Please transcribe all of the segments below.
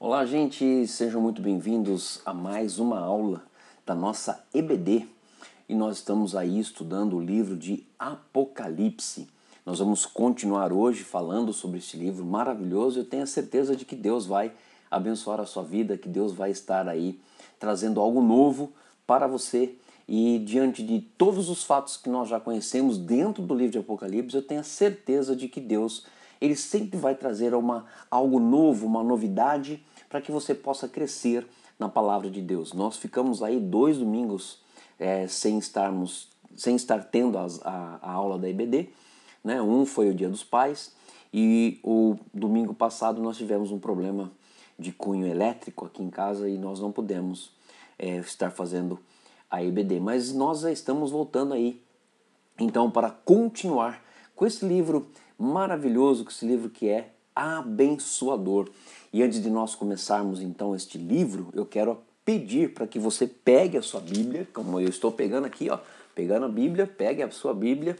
Olá, gente, sejam muito bem-vindos a mais uma aula da nossa EBD e nós estamos aí estudando o livro de Apocalipse. Nós vamos continuar hoje falando sobre este livro maravilhoso. Eu tenho a certeza de que Deus vai abençoar a sua vida, que Deus vai estar aí trazendo algo novo para você. E diante de todos os fatos que nós já conhecemos dentro do livro de Apocalipse, eu tenho a certeza de que Deus ele sempre vai trazer algo novo, uma novidade, para que você possa crescer na palavra de Deus. Nós ficamos aí 2 domingos sem estar tendo a aula da EBD, né? Um foi o Dia dos Pais e o domingo passado nós tivemos um problema de cunho elétrico aqui em casa e nós não pudemos estar fazendo a EBD, mas nós já estamos voltando aí então para continuar com esse livro maravilhoso, com esse livro que é abençoador. E antes de nós começarmos então este livro, eu quero pedir para que você pegue a sua Bíblia, como eu estou pegando aqui, ó, pegando a Bíblia, pegue a sua Bíblia,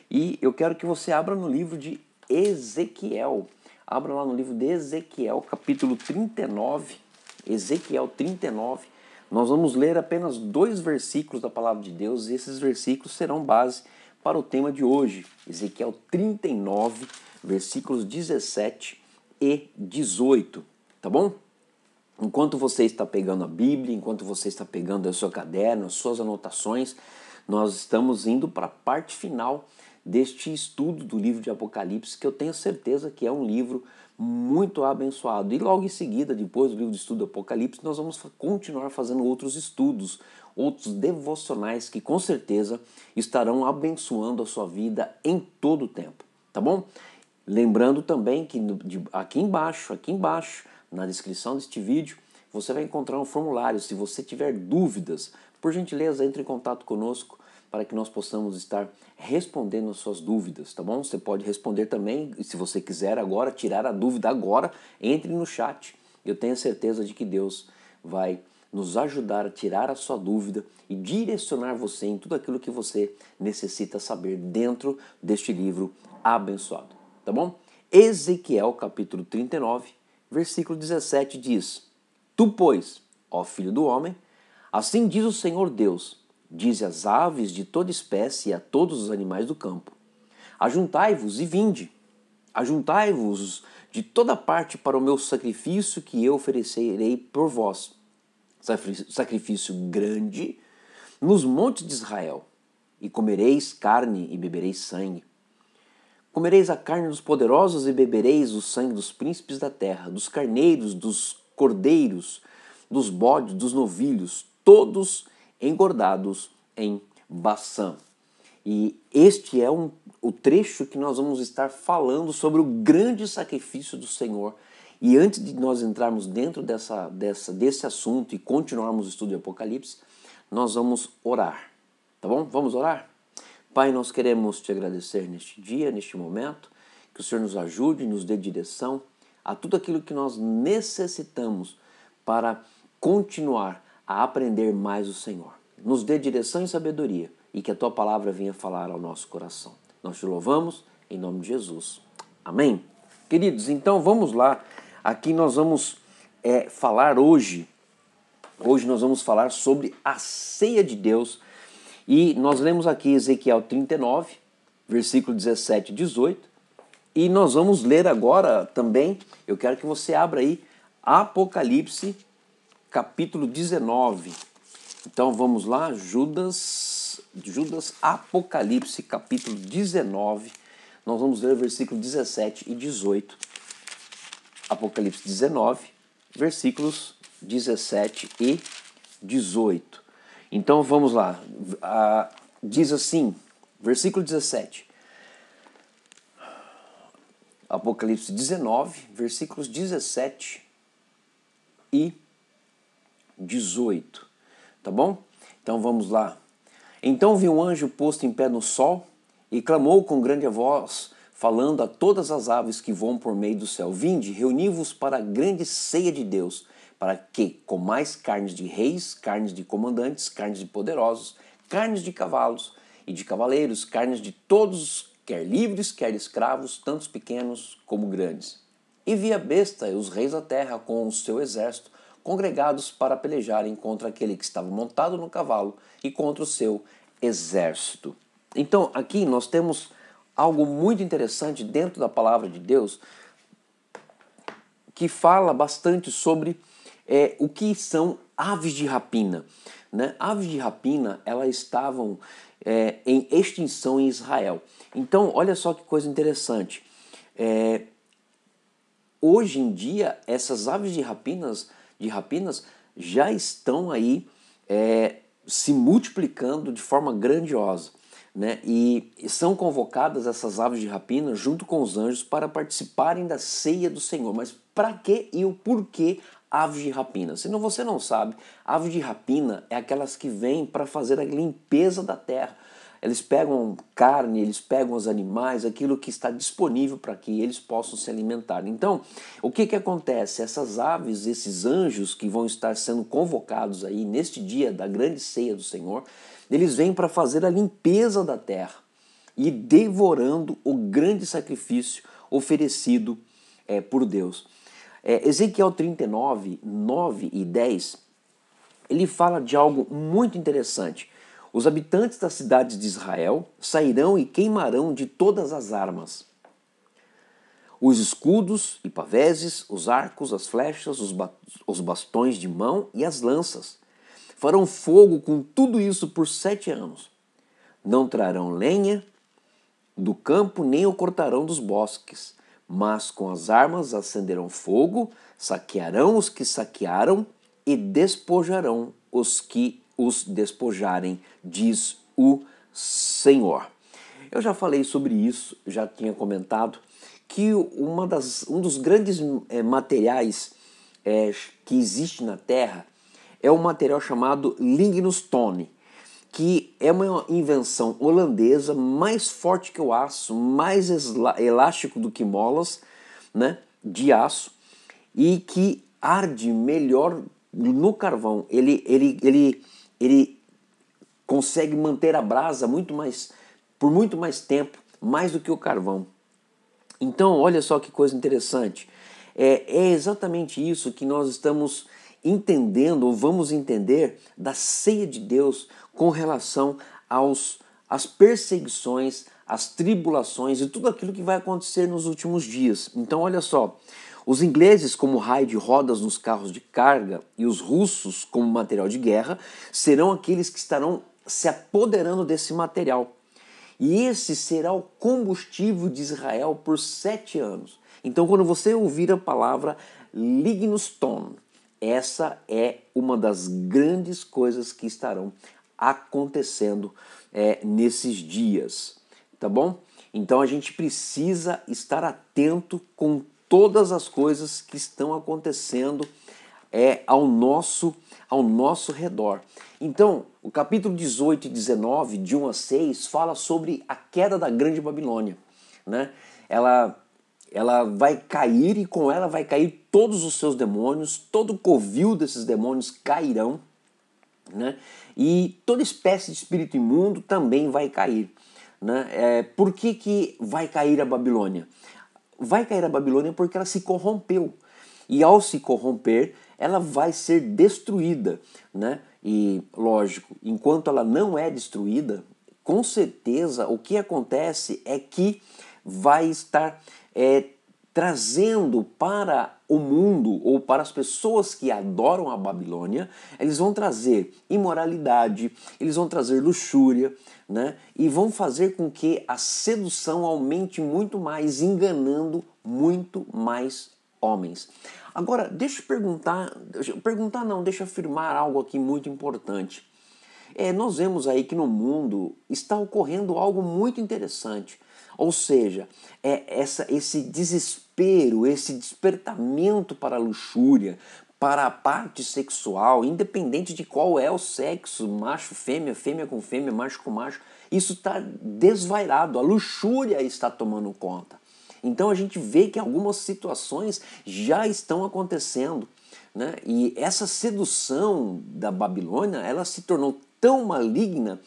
e eu quero que você abra no livro de Ezequiel. Abra lá no livro de Ezequiel, capítulo 39, Ezequiel 39. Nós vamos ler apenas 2 versículos da palavra de Deus e esses versículos serão base para o tema de hoje. Ezequiel 39, versículos 17 e 18, tá bom? Enquanto você está pegando a Bíblia, enquanto você está pegando o seu caderno, as suas anotações, nós estamos indo para a parte final deste estudo do livro de Apocalipse, que eu tenho certeza que é um livro muito abençoado. E logo em seguida, depois do livro de estudo do Apocalipse, nós vamos continuar fazendo outros estudos, outros devocionais que com certeza estarão abençoando a sua vida em todo o tempo, tá bom? Lembrando também que aqui embaixo, na descrição deste vídeo, você vai encontrar um formulário. Se você tiver dúvidas, por gentileza, entre em contato conosco para que nós possamos estar respondendo as suas dúvidas, tá bom? Você pode responder também, se você quiser agora, tirar a dúvida agora, entre no chat. Eu tenho certeza de que Deus vai nos ajudar a tirar a sua dúvida e direcionar você em tudo aquilo que você necessita saber dentro deste livro abençoado. Tá bom? Ezequiel capítulo 39, versículo 17 diz: Tu, pois, ó filho do homem, assim diz o Senhor Deus, dize às aves de toda espécie e a todos os animais do campo: Ajuntai-vos e vinde, ajuntai-vos de toda parte para o meu sacrifício que eu oferecerei por vós, sacrifício grande nos montes de Israel, e comereis carne e bebereis sangue. Comereis a carne dos poderosos e bebereis o sangue dos príncipes da terra, dos carneiros, dos cordeiros, dos bodes, dos novilhos, todos engordados em Baçã. E este é o trecho que nós vamos estar falando sobre o grande sacrifício do Senhor. E antes de nós entrarmos dentro desse assunto e continuarmos o estudo de Apocalipse, nós vamos orar, tá bom? Vamos orar? Pai, nós queremos te agradecer neste dia, neste momento, que o Senhor nos ajude, nos dê direção a tudo aquilo que nós necessitamos para continuar a aprender mais o Senhor. Nos dê direção e sabedoria e que a tua palavra venha falar ao nosso coração. Nós te louvamos em nome de Jesus. Amém? Queridos, então vamos lá. Aqui nós vamos falar hoje nós vamos falar sobre a ceia de Deus. E nós lemos aqui Ezequiel 39, versículo 17 e 18. E nós vamos ler agora também, eu quero que você abra aí, Apocalipse, capítulo 19. Então vamos lá, Judas, Apocalipse, capítulo 19. Nós vamos ler o versículo 17 e 18. Apocalipse 19, versículos 17 e 18. Então vamos lá, diz assim, versículo 17, Apocalipse 19, versículos 17 e 18, tá bom? Então vamos lá. Então vi um anjo posto em pé no sol e clamou com grande voz, falando a todas as aves que voam por meio do céu: Vinde, reuni-vos para a grande ceia de Deus, para que comais carnes de reis, carnes de comandantes, carnes de poderosos, carnes de cavalos e de cavaleiros, carnes de todos, quer livres, quer escravos, tantos pequenos como grandes. E vi a besta e os reis da terra com o seu exército congregados para pelejarem contra aquele que estava montado no cavalo e contra o seu exército. Então aqui nós temos algo muito interessante dentro da palavra de Deus que fala bastante sobre o que são aves de rapina. Né? Aves de rapina, elas estavam em extinção em Israel. Então, olha só que coisa interessante. Hoje em dia, essas aves de rapinas já estão aí se multiplicando de forma grandiosa. Né? E são convocadas essas aves de rapina junto com os anjos para participarem da ceia do Senhor. Mas para que e o porquê aves de rapina? Se você não sabe, aves de rapina é aquelas que vêm para fazer a limpeza da terra. Eles pegam carne, eles pegam os animais, aquilo que está disponível para que eles possam se alimentar. Então, o que acontece? Essas aves, esses anjos que vão estar sendo convocados aí neste dia da grande ceia do Senhor, eles vêm para fazer a limpeza da terra e devorando o grande sacrifício oferecido por Deus. Ezequiel 39, 9 e 10, ele fala de algo muito interessante. Os habitantes das cidades de Israel sairão e queimarão de todas as armas. Os escudos e paveses, os arcos, as flechas, os bastões de mão e as lanças. Farão fogo com tudo isso por 7 anos. Não trarão lenha do campo, nem o cortarão dos bosques. Mas com as armas acenderão fogo, saquearão os que saquearam e despojarão os que os despojarem, diz o Senhor. Eu já falei sobre isso, já tinha comentado, que um dos grandes materiais que existe na Terra é um material chamado lignostone, que é uma invenção holandesa, mais forte que o aço, mais elástico do que molas, né, de aço, e que arde melhor no carvão. Ele consegue manter a brasa por muito mais tempo, mais do que o carvão. Então, olha só que coisa interessante. É exatamente isso que nós estamos entendendo, ou vamos entender, da ceia de Deus com relação às perseguições, às tribulações e tudo aquilo que vai acontecer nos últimos dias. Então, olha só, os ingleses como raio de rodas nos carros de carga e os russos como material de guerra serão aqueles que estarão se apoderando desse material. E esse será o combustível de Israel por 7 anos. Então, quando você ouvir a palavra lignostone, essa é uma das grandes coisas que estarão acontecendo nesses dias, tá bom? Então a gente precisa estar atento com todas as coisas que estão acontecendo ao nosso redor. Então, o capítulo 18 e 19, de 1 a 6, fala sobre a queda da Grande Babilônia. Né? Ela vai cair e com ela vai cair todos os seus demônios, todo o covil desses demônios cairão, né? E toda espécie de espírito imundo também vai cair. Né? Por que vai cair a Babilônia? Vai cair a Babilônia porque ela se corrompeu. E ao se corromper, ela vai ser destruída. Né? E, lógico, enquanto ela não é destruída, com certeza o que acontece é que vai estar trazendo para o mundo ou para as pessoas que adoram a Babilônia, eles vão trazer imoralidade, eles vão trazer luxúria, né? E vão fazer com que a sedução aumente muito mais, enganando muito mais homens. Agora, deixa eu afirmar algo aqui muito importante. Nós vemos aí que no mundo está ocorrendo algo muito interessante. Ou seja, esse desespero, esse despertamento para a luxúria, para a parte sexual, independente de qual é o sexo, macho, fêmea, fêmea com fêmea, macho com macho, isso está desvairado, a luxúria está tomando conta. Então a gente vê que algumas situações já estão acontecendo. Né? E essa sedução da Babilônia, ela se tornou tão maligna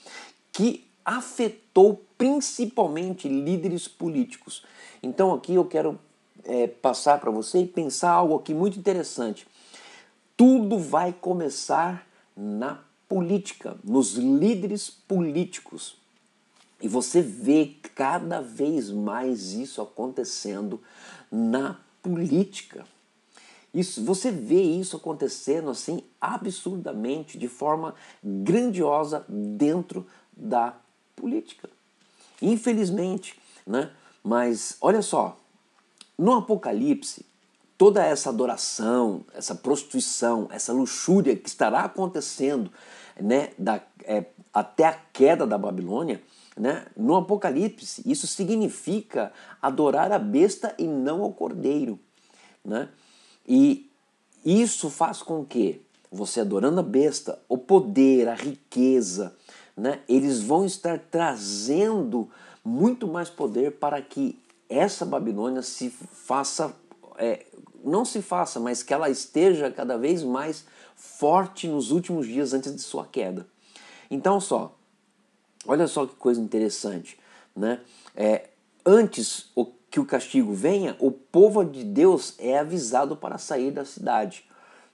que afetou principalmente líderes políticos. Então aqui eu quero passar para você e pensar algo aqui muito interessante. Tudo vai começar na política, nos líderes políticos. E você vê cada vez mais isso acontecendo na política. Você vê isso acontecendo assim absurdamente, de forma grandiosa dentro da política. Infelizmente, né? Mas olha só, no Apocalipse, toda essa adoração, essa prostituição, essa luxúria que estará acontecendo, né, até a queda da Babilônia, né, no Apocalipse, isso significa adorar a besta e não ao cordeiro, né? E isso faz com que você, adorando a besta, o poder, a riqueza, né, eles vão estar trazendo muito mais poder para que essa Babilônia se faça, não se faça, mas que ela esteja cada vez mais forte nos últimos dias antes de sua queda. Então, olha só que coisa interessante, né? Antes que o castigo venha, o povo de Deus é avisado para sair da cidade,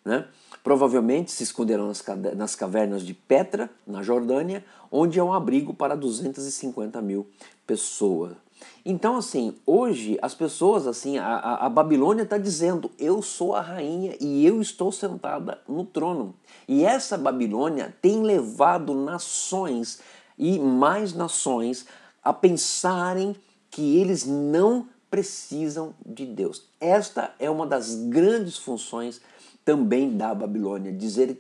né? Provavelmente se esconderão nas cavernas de Petra, na Jordânia, onde é um abrigo para 250 mil pessoas. Então, assim, hoje as pessoas, assim, a Babilônia está dizendo: eu sou a rainha e eu estou sentada no trono. E essa Babilônia tem levado nações e mais nações a pensarem que eles não precisam de Deus. Esta é uma das grandes funções também da Babilônia, dizer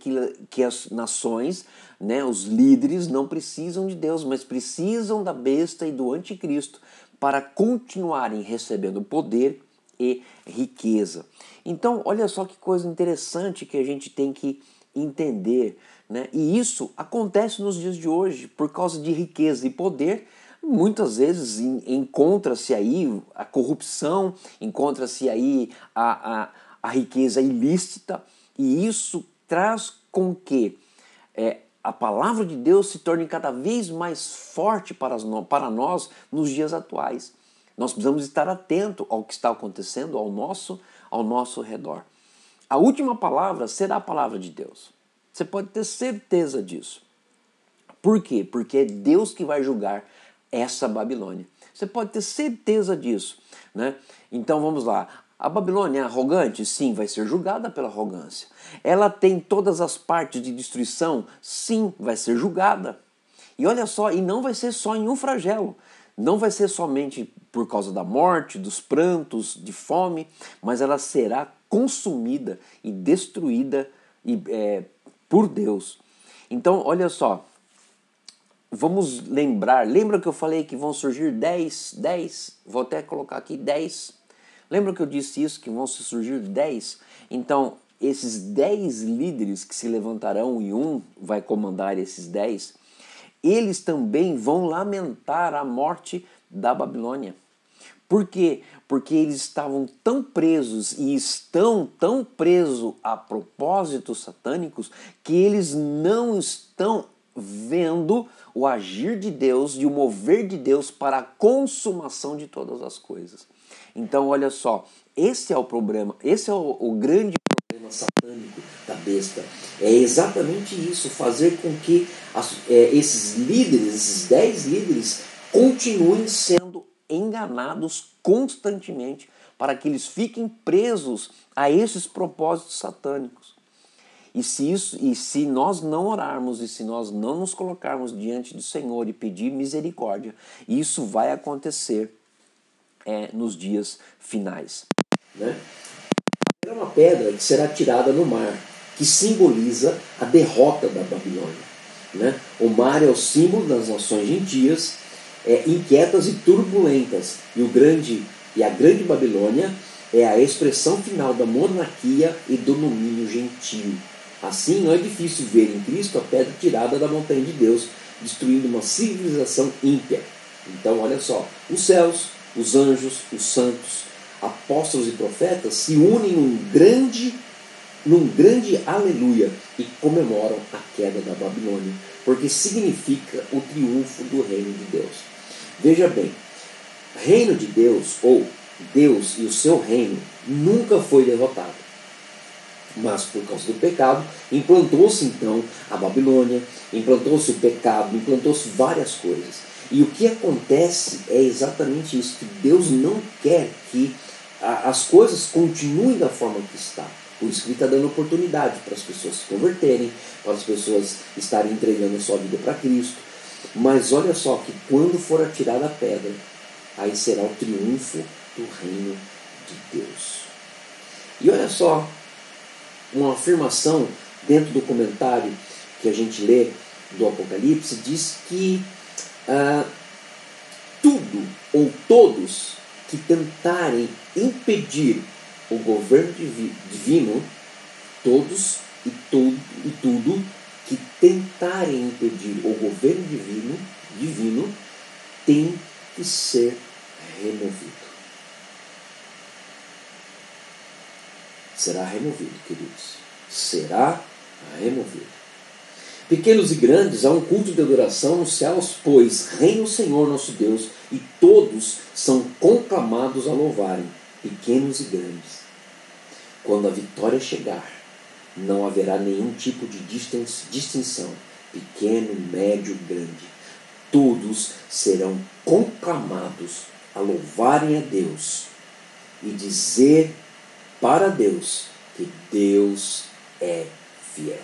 que as nações, né, os líderes não precisam de Deus, mas precisam da besta e do anticristo para continuarem recebendo poder e riqueza. Então, olha só que coisa interessante que a gente tem que entender, né? E isso acontece nos dias de hoje por causa de riqueza e poder. Muitas vezes encontra-se aí a corrupção, encontra-se aí a riqueza ilícita, e isso traz com que a palavra de Deus se torne cada vez mais forte para nós nos dias atuais. Nós precisamos estar atentos ao que está acontecendo ao nosso redor. A última palavra será a palavra de Deus. Você pode ter certeza disso. Por quê? Porque é Deus que vai julgar essa Babilônia. Você pode ter certeza disso, né? Então vamos lá. A Babilônia é arrogante? Sim, vai ser julgada pela arrogância. Ela tem todas as partes de destruição? Sim, vai ser julgada. E olha só, e não vai ser só em um flagelo. Não vai ser somente por causa da morte, dos prantos, de fome, mas ela será consumida e destruída por Deus. Então, olha só, vamos lembra que eu falei que vão surgir 10, vou até colocar aqui 10. Lembra que eu disse isso, que vão surgir 10? Então, esses 10 líderes que se levantarão e um vai comandar esses 10, eles também vão lamentar a morte da Babilônia. Por quê? Porque eles estavam tão presos e estão tão presos a propósitos satânicos que eles não estão vendo o agir de Deus e o mover de Deus para a consumação de todas as coisas. Então, olha só, esse é o problema, esse é o grande problema satânico da besta. É exatamente isso, fazer com que esses líderes, esses 10 líderes, continuem sendo enganados constantemente para que eles fiquem presos a esses propósitos satânicos. E se nós não orarmos e se nós não nos colocarmos diante do Senhor e pedir misericórdia, isso vai acontecer nos dias finais. Né? É uma pedra que será tirada no mar, que simboliza a derrota da Babilônia. Né? O mar é o símbolo das nações gentias, inquietas e turbulentas, e a grande Babilônia é a expressão final da monarquia e do domínio gentio. Assim, não é difícil ver em Cristo a pedra tirada da montanha de Deus, destruindo uma civilização ímpia. Então, olha só, os céus, os anjos, os santos, apóstolos e profetas se unem num grande aleluia e comemoram a queda da Babilônia, porque significa o triunfo do reino de Deus. Veja bem, reino de Deus, ou Deus e o seu reino nunca foi derrotado. Mas por causa do pecado, implantou-se então a Babilônia, implantou-se o pecado, implantou-se várias coisas. E o que acontece é exatamente isso, que Deus não quer que as coisas continuem da forma que está. Por isso que Ele está dando oportunidade para as pessoas se converterem, para as pessoas estarem entregando a sua vida para Cristo. Mas olha só que quando for atirada a pedra, aí será o triunfo do reino de Deus. E olha só, uma afirmação dentro do comentário que a gente lê do Apocalipse diz que tudo ou todos que tentarem impedir o governo divino, todos e tudo que tentarem impedir o governo divino tem que ser removido. Será removido, queridos. Será removido. Pequenos e grandes, há um culto de adoração nos céus, pois reina o Senhor nosso Deus e todos são conclamados a louvarem, pequenos e grandes. Quando a vitória chegar, não haverá nenhum tipo de distinção, pequeno, médio, grande. Todos serão conclamados a louvarem a Deus e dizer para Deus que Deus é fiel.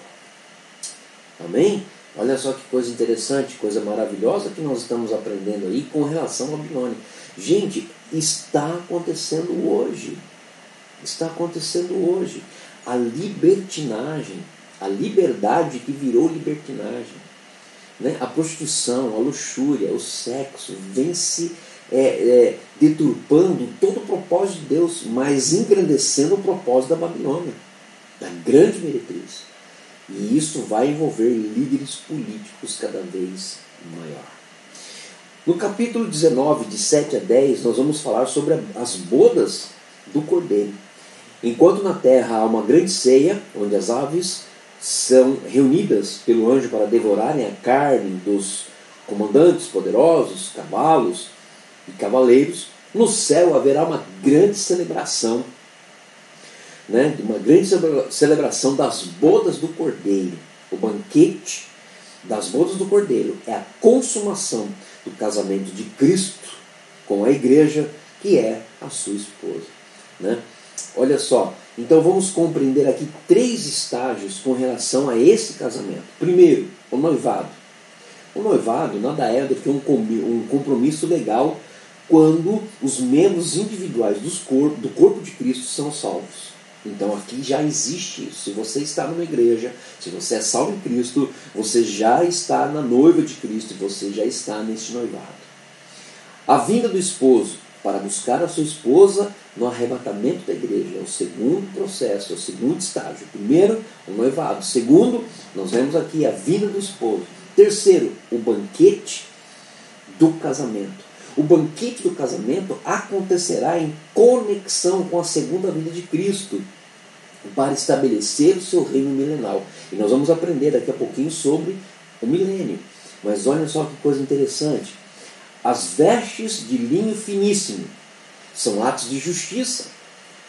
Amém? Olha só que coisa interessante, coisa maravilhosa que nós estamos aprendendo aí com relação à Babilônia. Gente, está acontecendo hoje. Está acontecendo hoje. A libertinagem, a liberdade que virou libertinagem, né? A prostituição, a luxúria, o sexo, vem se deturpando todo o propósito de Deus, mas engrandecendo o propósito da Babilônia, da grande meretriz. E isso vai envolver líderes políticos cada vez maior. No capítulo 19, de 7 a 10, nós vamos falar sobre as bodas do Cordeiro. Enquanto na terra há uma grande ceia, onde as aves são reunidas pelo anjo para devorarem a carne dos comandantes poderosos, cavalos e cavaleiros, no céu haverá uma grande celebração, né? Uma grande celebração das bodas do Cordeiro. O banquete das bodas do Cordeiro é a consumação do casamento de Cristo com a igreja, que é a sua esposa, né? Olha só, então vamos compreender aqui 3 estágios com relação a esse casamento. Primeiro, o noivado. O noivado nada é do que um compromisso legal quando os membros individuais do corpo de Cristo são salvos. Então aqui já existe isso. Se você está numa igreja, se você é salvo em Cristo, você já está na noiva de Cristo, você já está neste noivado. A vinda do esposo para buscar a sua esposa no arrebatamento da igreja é o segundo processo, é o segundo estágio. Primeiro, o noivado. Segundo, nós vemos aqui a vinda do esposo. Terceiro, o banquete do casamento. O banquete do casamento acontecerá em conexão com a segunda vinda de Cristo para estabelecer o seu reino milenal. E nós vamos aprender daqui a pouquinho sobre o milênio. Mas olha só que coisa interessante. As vestes de linho finíssimo são atos de justiça.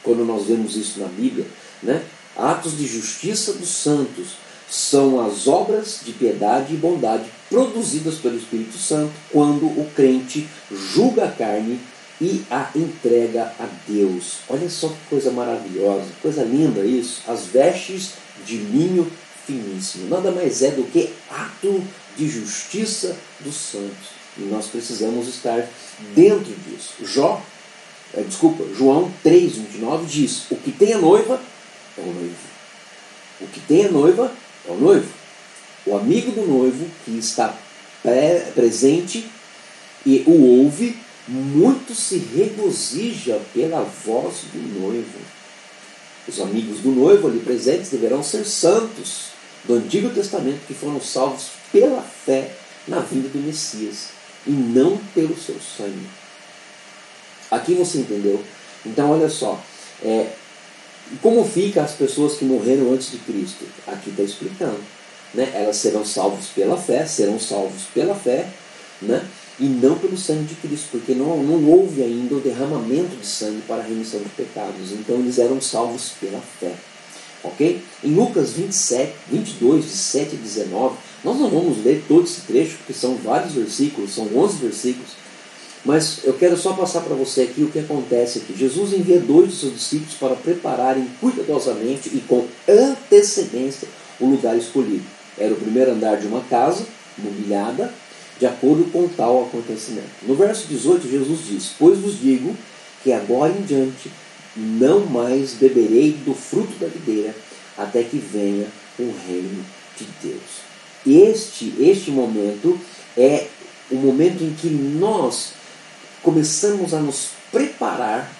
Quando nós vemos isso na Bíblia, né? Atos de justiça dos santos são as obras de piedade e bondade produzidas pelo Espírito Santo quando o crente julga a carne e a entrega a Deus. Olha só que coisa maravilhosa, coisa linda isso. As vestes de linho finíssimo. Nada mais é do que ato de justiça dos santos. E nós precisamos estar dentro disso. João 3,29 diz: o que tem a noiva é o noivo. O que tem a noiva é o noivo. O amigo do noivo que está presente e o ouve, muito se regozija pela voz do noivo. Os amigos do noivo ali presentes deverão ser santos do Antigo Testamento que foram salvos pela fé na vinda do Messias e não pelo seu sangue. Aqui você entendeu? Então olha só, como fica as pessoas que morreram antes de Cristo? Aqui está explicando, né? Elas serão salvos pela fé, né? e não pelo sangue de Cristo, porque não houve ainda o derramamento de sangue para a remissão de pecados. Então eles eram salvos pela fé. Ok? Em Lucas 22, de 7 a 19, nós não vamos ler todo esse trecho, porque são vários versículos, são 11 versículos, mas eu quero só passar para você aqui o que acontece aqui. Jesus envia 2 de seus discípulos para prepararem cuidadosamente e com antecedência o lugar escolhido. Era o primeiro andar de uma casa, mobiliada, de acordo com tal acontecimento. No verso 18, Jesus diz: pois vos digo que agora em diante não mais beberei do fruto da videira, até que venha o reino de Deus. Este momento é o momento em que nós começamos a nos preparar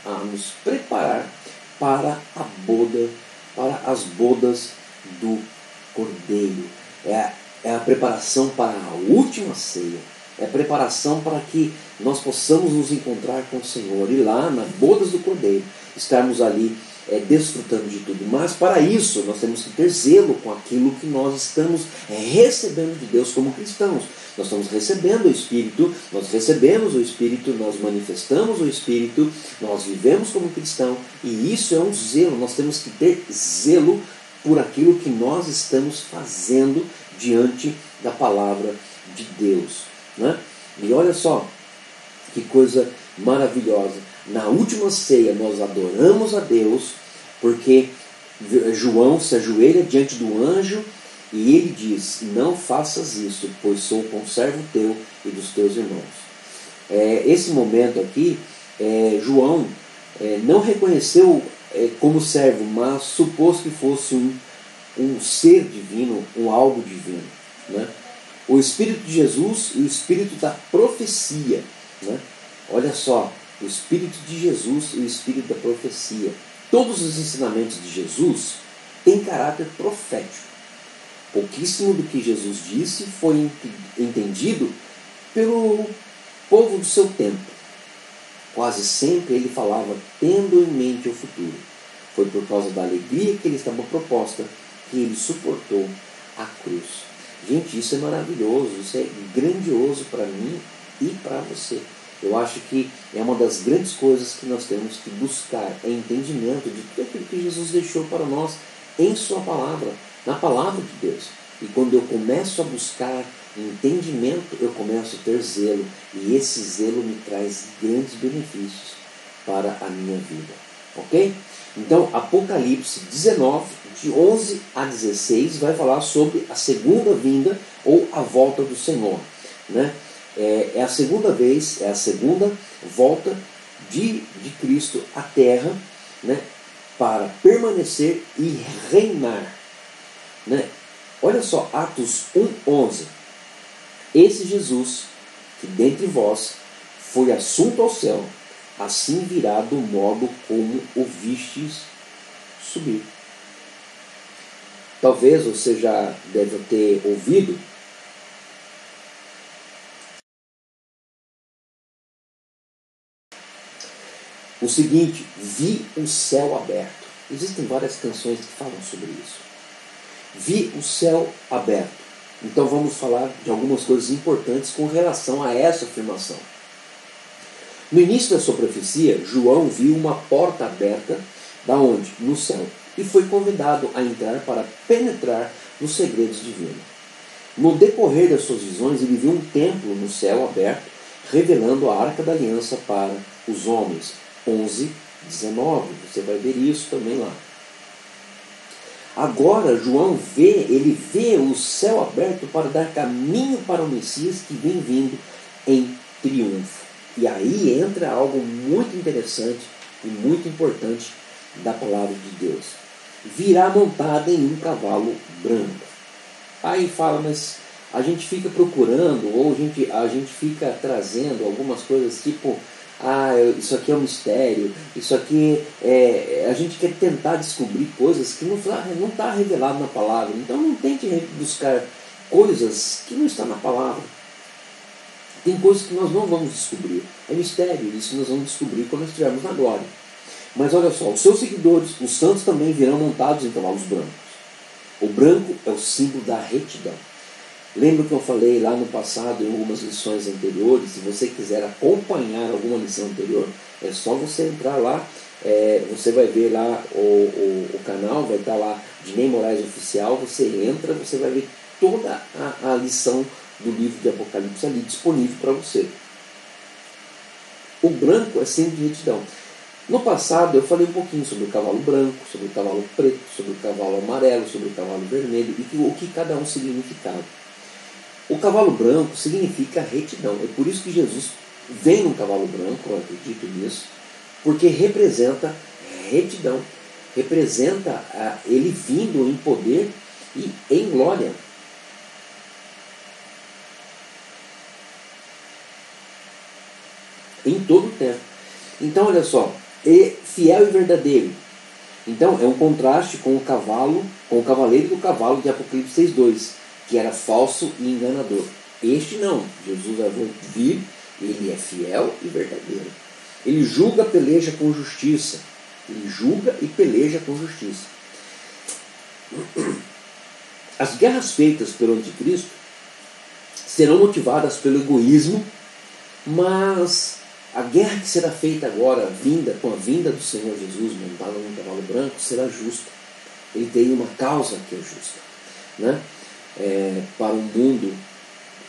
para a boda, para as bodas do Cordeiro. É a preparação para a última ceia. É a preparação para que nós possamos nos encontrar com o Senhor. E lá, nas bodas do Cordeiro, estarmos ali desfrutando de tudo. Mas para isso, nós temos que ter zelo com aquilo que nós estamos recebendo de Deus como cristãos. Nós estamos recebendo o Espírito, nós recebemos o Espírito, nós manifestamos o Espírito, nós vivemos como cristão. E isso é um zelo. Nós temos que ter zelo por aquilo que nós estamos fazendo diante da palavra de Deus, né? E olha só que coisa maravilhosa. Na última ceia nós adoramos a Deus, porque João se ajoelha diante do anjo e ele diz: não faças isso, pois sou conservo teu e dos teus irmãos. Esse momento aqui, João não reconheceu como servo, mas supôs que fosse um ser divino, um algo divino, né? O Espírito de Jesus e o Espírito da profecia, né? Olha só, o Espírito de Jesus e o Espírito da profecia. Todos os ensinamentos de Jesus têm caráter profético. Pouquíssimo do que Jesus disse foi entendido pelo povo do seu tempo. Quase sempre ele falava tendo em mente o futuro. Foi por causa da alegria que ele estava proposta que ele suportou a cruz. Gente, isso é maravilhoso, isso é grandioso para mim e para você. Eu acho que é uma das grandes coisas que nós temos que buscar, é entendimento de tudo aquilo que Jesus deixou para nós em sua palavra, na palavra de Deus. E quando eu começo a buscar entendimento, eu começo a ter zelo, e esse zelo me traz grandes benefícios para a minha vida. Ok? Então, Apocalipse 19, de 11 a 16, vai falar sobre a segunda vinda ou a volta do Senhor, né? É a segunda vez, é a segunda volta de Cristo à Terra, né? Para permanecer e reinar, né? Olha só, Atos 1:11. Esse Jesus, que dentre vós foi assunto ao céu, assim virá do modo como o vistes subir. Talvez você já deve ter ouvido o seguinte: vi o céu aberto. Existem várias canções que falam sobre isso. Vi o céu aberto. Então vamos falar de algumas coisas importantes com relação a essa afirmação. No início da sua profecia, João viu uma porta aberta, da onde? No céu, e foi convidado a entrar para penetrar nos segredos divinos. No decorrer das suas visões, ele viu um templo no céu aberto, revelando a Arca da Aliança para os homens. 11:19, você vai ver isso também lá. Agora João ele vê o céu aberto para dar caminho para o Messias que vem vindo em triunfo. E aí entra algo muito interessante e muito importante da palavra de Deus. Virá montada em um cavalo branco. Aí fala, mas a gente fica procurando, ou a gente fica trazendo algumas coisas tipo: isso aqui é um mistério, isso aqui a gente quer tentar descobrir coisas que não está revelado na palavra. Então não tente buscar coisas que não estão na palavra. Tem coisas que nós não vamos descobrir. É mistério, isso nós vamos descobrir quando estivermos na glória. Mas olha só, os seus seguidores, os santos, também virão montados em cavalos brancos. O branco é o símbolo da retidão. Lembra que eu falei lá no passado, em algumas lições anteriores, se você quiser acompanhar alguma lição anterior, é só você entrar lá, você vai ver lá o canal, vai estar lá Dinei Moraes Oficial, você entra, você vai ver toda a lição do livro de Apocalipse ali disponível para você. O branco é símbolo de retidão. No passado eu falei um pouquinho sobre o cavalo branco, sobre o cavalo preto, sobre o cavalo amarelo, sobre o cavalo vermelho e o que cada um significava. O cavalo branco significa retidão. É por isso que Jesus vem num cavalo branco, eu acredito nisso, porque representa retidão, representa ele vindo em poder e em glória. Em todo o tempo. Então, olha só, fiel e verdadeiro. Então, é um contraste com o cavalo, com o cavaleiro do cavalo de Apocalipse 6:2, que era falso e enganador. Este não. Jesus vai vir, ele é fiel e verdadeiro. Ele julga, peleja com justiça. Ele julga e peleja com justiça. As guerras feitas pelo anticristo serão motivadas pelo egoísmo, mas a guerra que será feita agora, com a vinda do Senhor Jesus montado num cavalo branco, será justa. Ele tem uma causa que é justa. Né? Para um mundo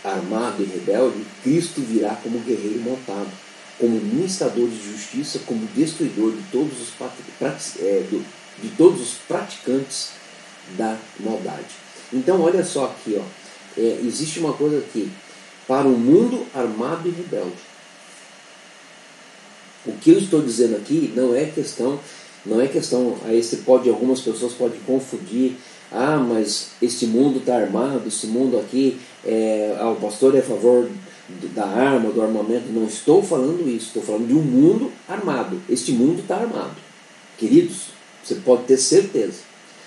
armado e rebelde, Cristo virá como guerreiro montado, como ministrador de justiça, como destruidor de todos os praticantes da maldade. Então, olha só aqui, existe uma coisa aqui, para um mundo armado e rebelde. O que eu estou dizendo aqui não é questão, algumas pessoas podem confundir, mas este mundo está armado, este mundo aqui, o pastor é a favor da arma, do armamento. Não estou falando isso, estou falando de um mundo armado. Este mundo está armado. Queridos, você pode ter certeza,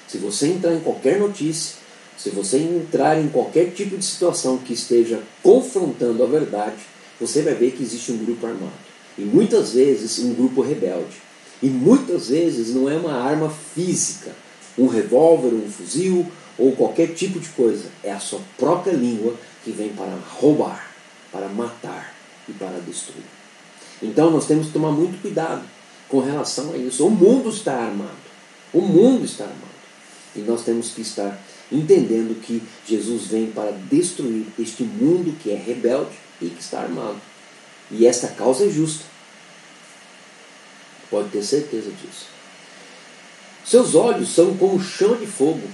se você entrar em qualquer notícia, se você entrar em qualquer tipo de situação que esteja confrontando a verdade, você vai ver que existe um grupo armado. E muitas vezes um grupo rebelde. E muitas vezes não é uma arma física, um revólver, um fuzil ou qualquer tipo de coisa. É a sua própria língua que vem para roubar, para matar e para destruir. Então nós temos que tomar muito cuidado com relação a isso. O mundo está armado. O mundo está armado. E nós temos que estar entendendo que Jesus vem para destruir este mundo que é rebelde e que está armado. E esta causa é justa. Pode ter certeza disso. Seus olhos são como chama de fogo.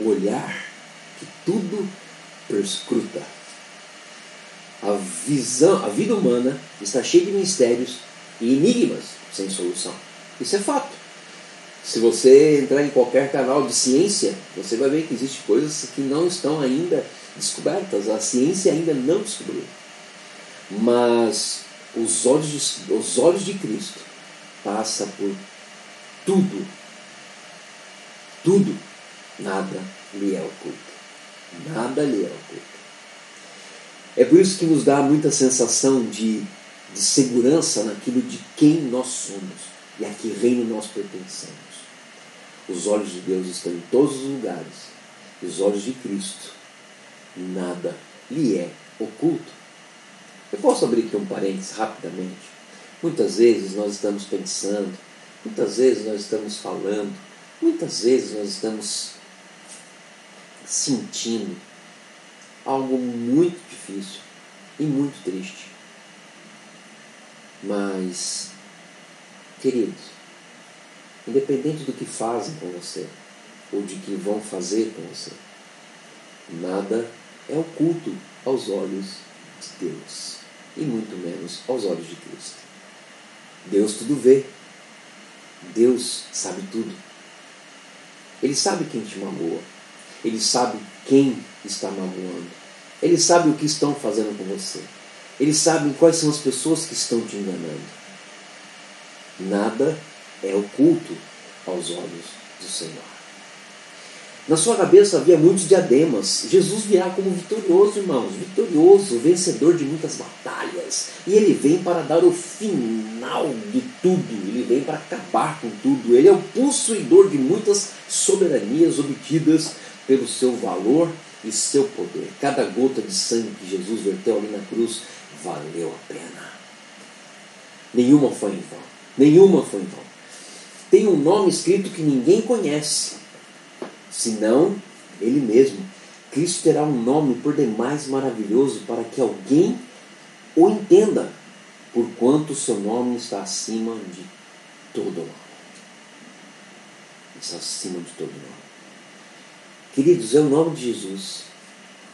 O olhar que tudo perscruta. A vida humana está cheia de mistérios e enigmas sem solução. Isso é fato. Se você entrar em qualquer canal de ciência, você vai ver que existem coisas que não estão ainda descobertas. A ciência ainda não descobriu. Mas os olhos de Cristo passam por tudo. Tudo. Nada lhe é oculto. Nada lhe é oculto. É por isso que nos dá muita sensação de segurança naquilo de quem nós somos e a que reino nós pertencemos. Os olhos de Deus estão em todos os lugares. E os olhos de Cristo, nada lhe é oculto. Eu posso abrir aqui um parênteses rapidamente. Muitas vezes nós estamos pensando, muitas vezes nós estamos falando, muitas vezes nós estamos sentindo algo muito difícil e muito triste. Mas, queridos, independente do que fazem com você, ou de que vão fazer com você, nada é oculto aos olhos de Deus, e muito menos aos olhos de Cristo. Deus tudo vê. Deus sabe tudo. Ele sabe quem te magoa. Ele sabe quem está magoando. Ele sabe o que estão fazendo com você. Ele sabe quais são as pessoas que estão te enganando. Nada é oculto aos olhos do Senhor. Na sua cabeça havia muitos diademas. Jesus virá como vitorioso, irmãos. Vitorioso, vencedor de muitas batalhas. E ele vem para dar o final de tudo. Ele vem para acabar com tudo. Ele é o possuidor de muitas soberanias obtidas pelo seu valor e seu poder. Cada gota de sangue que Jesus verteu ali na cruz valeu a pena. Nenhuma foi em vão. Nenhuma foi em vão. Tem um nome escrito que ninguém conhece, senão Ele mesmo. Cristo terá um nome por demais maravilhoso para que alguém o entenda, porquanto o seu nome está acima de todo nome. Está acima de todo nome. Queridos, é o nome de Jesus.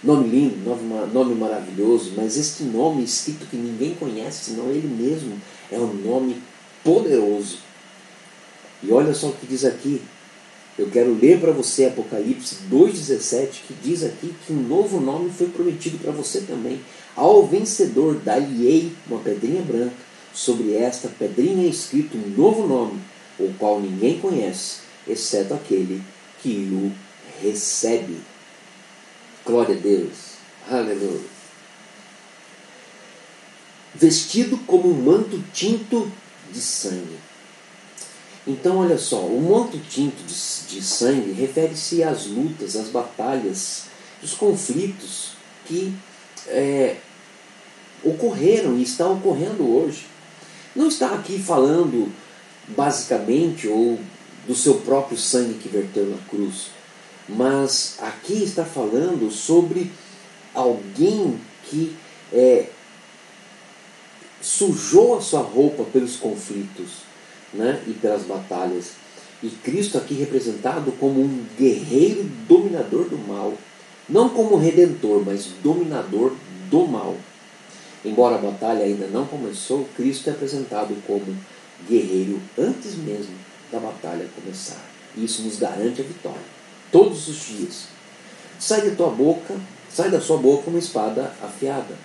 Nome lindo, nome maravilhoso, mas este nome escrito que ninguém conhece, senão Ele mesmo, é um nome poderoso. E olha só o que diz aqui. Eu quero ler para você Apocalipse 2,17, que diz aqui que um novo nome foi prometido para você também. Ao vencedor dar-lhe-ei uma pedrinha branca, sobre esta pedrinha é escrito um novo nome, o qual ninguém conhece, exceto aquele que o recebe. Glória a Deus. Aleluia. Vestido como um manto tinto de sangue. Então, olha só, o manto tinto de sangue refere-se às lutas, às batalhas, os conflitos que ocorreram e estão ocorrendo hoje. Não está aqui falando basicamente ou do seu próprio sangue que verteu na cruz, mas aqui está falando sobre alguém que sujou a sua roupa pelos conflitos, né, e pelas batalhas. E Cristo aqui representado como um guerreiro dominador do mal. Não como redentor, mas dominador do mal. Embora a batalha ainda não começou, Cristo é apresentado como guerreiro antes mesmo da batalha começar. E isso nos garante a vitória. Todos os dias. Sai da sua boca uma espada afiada.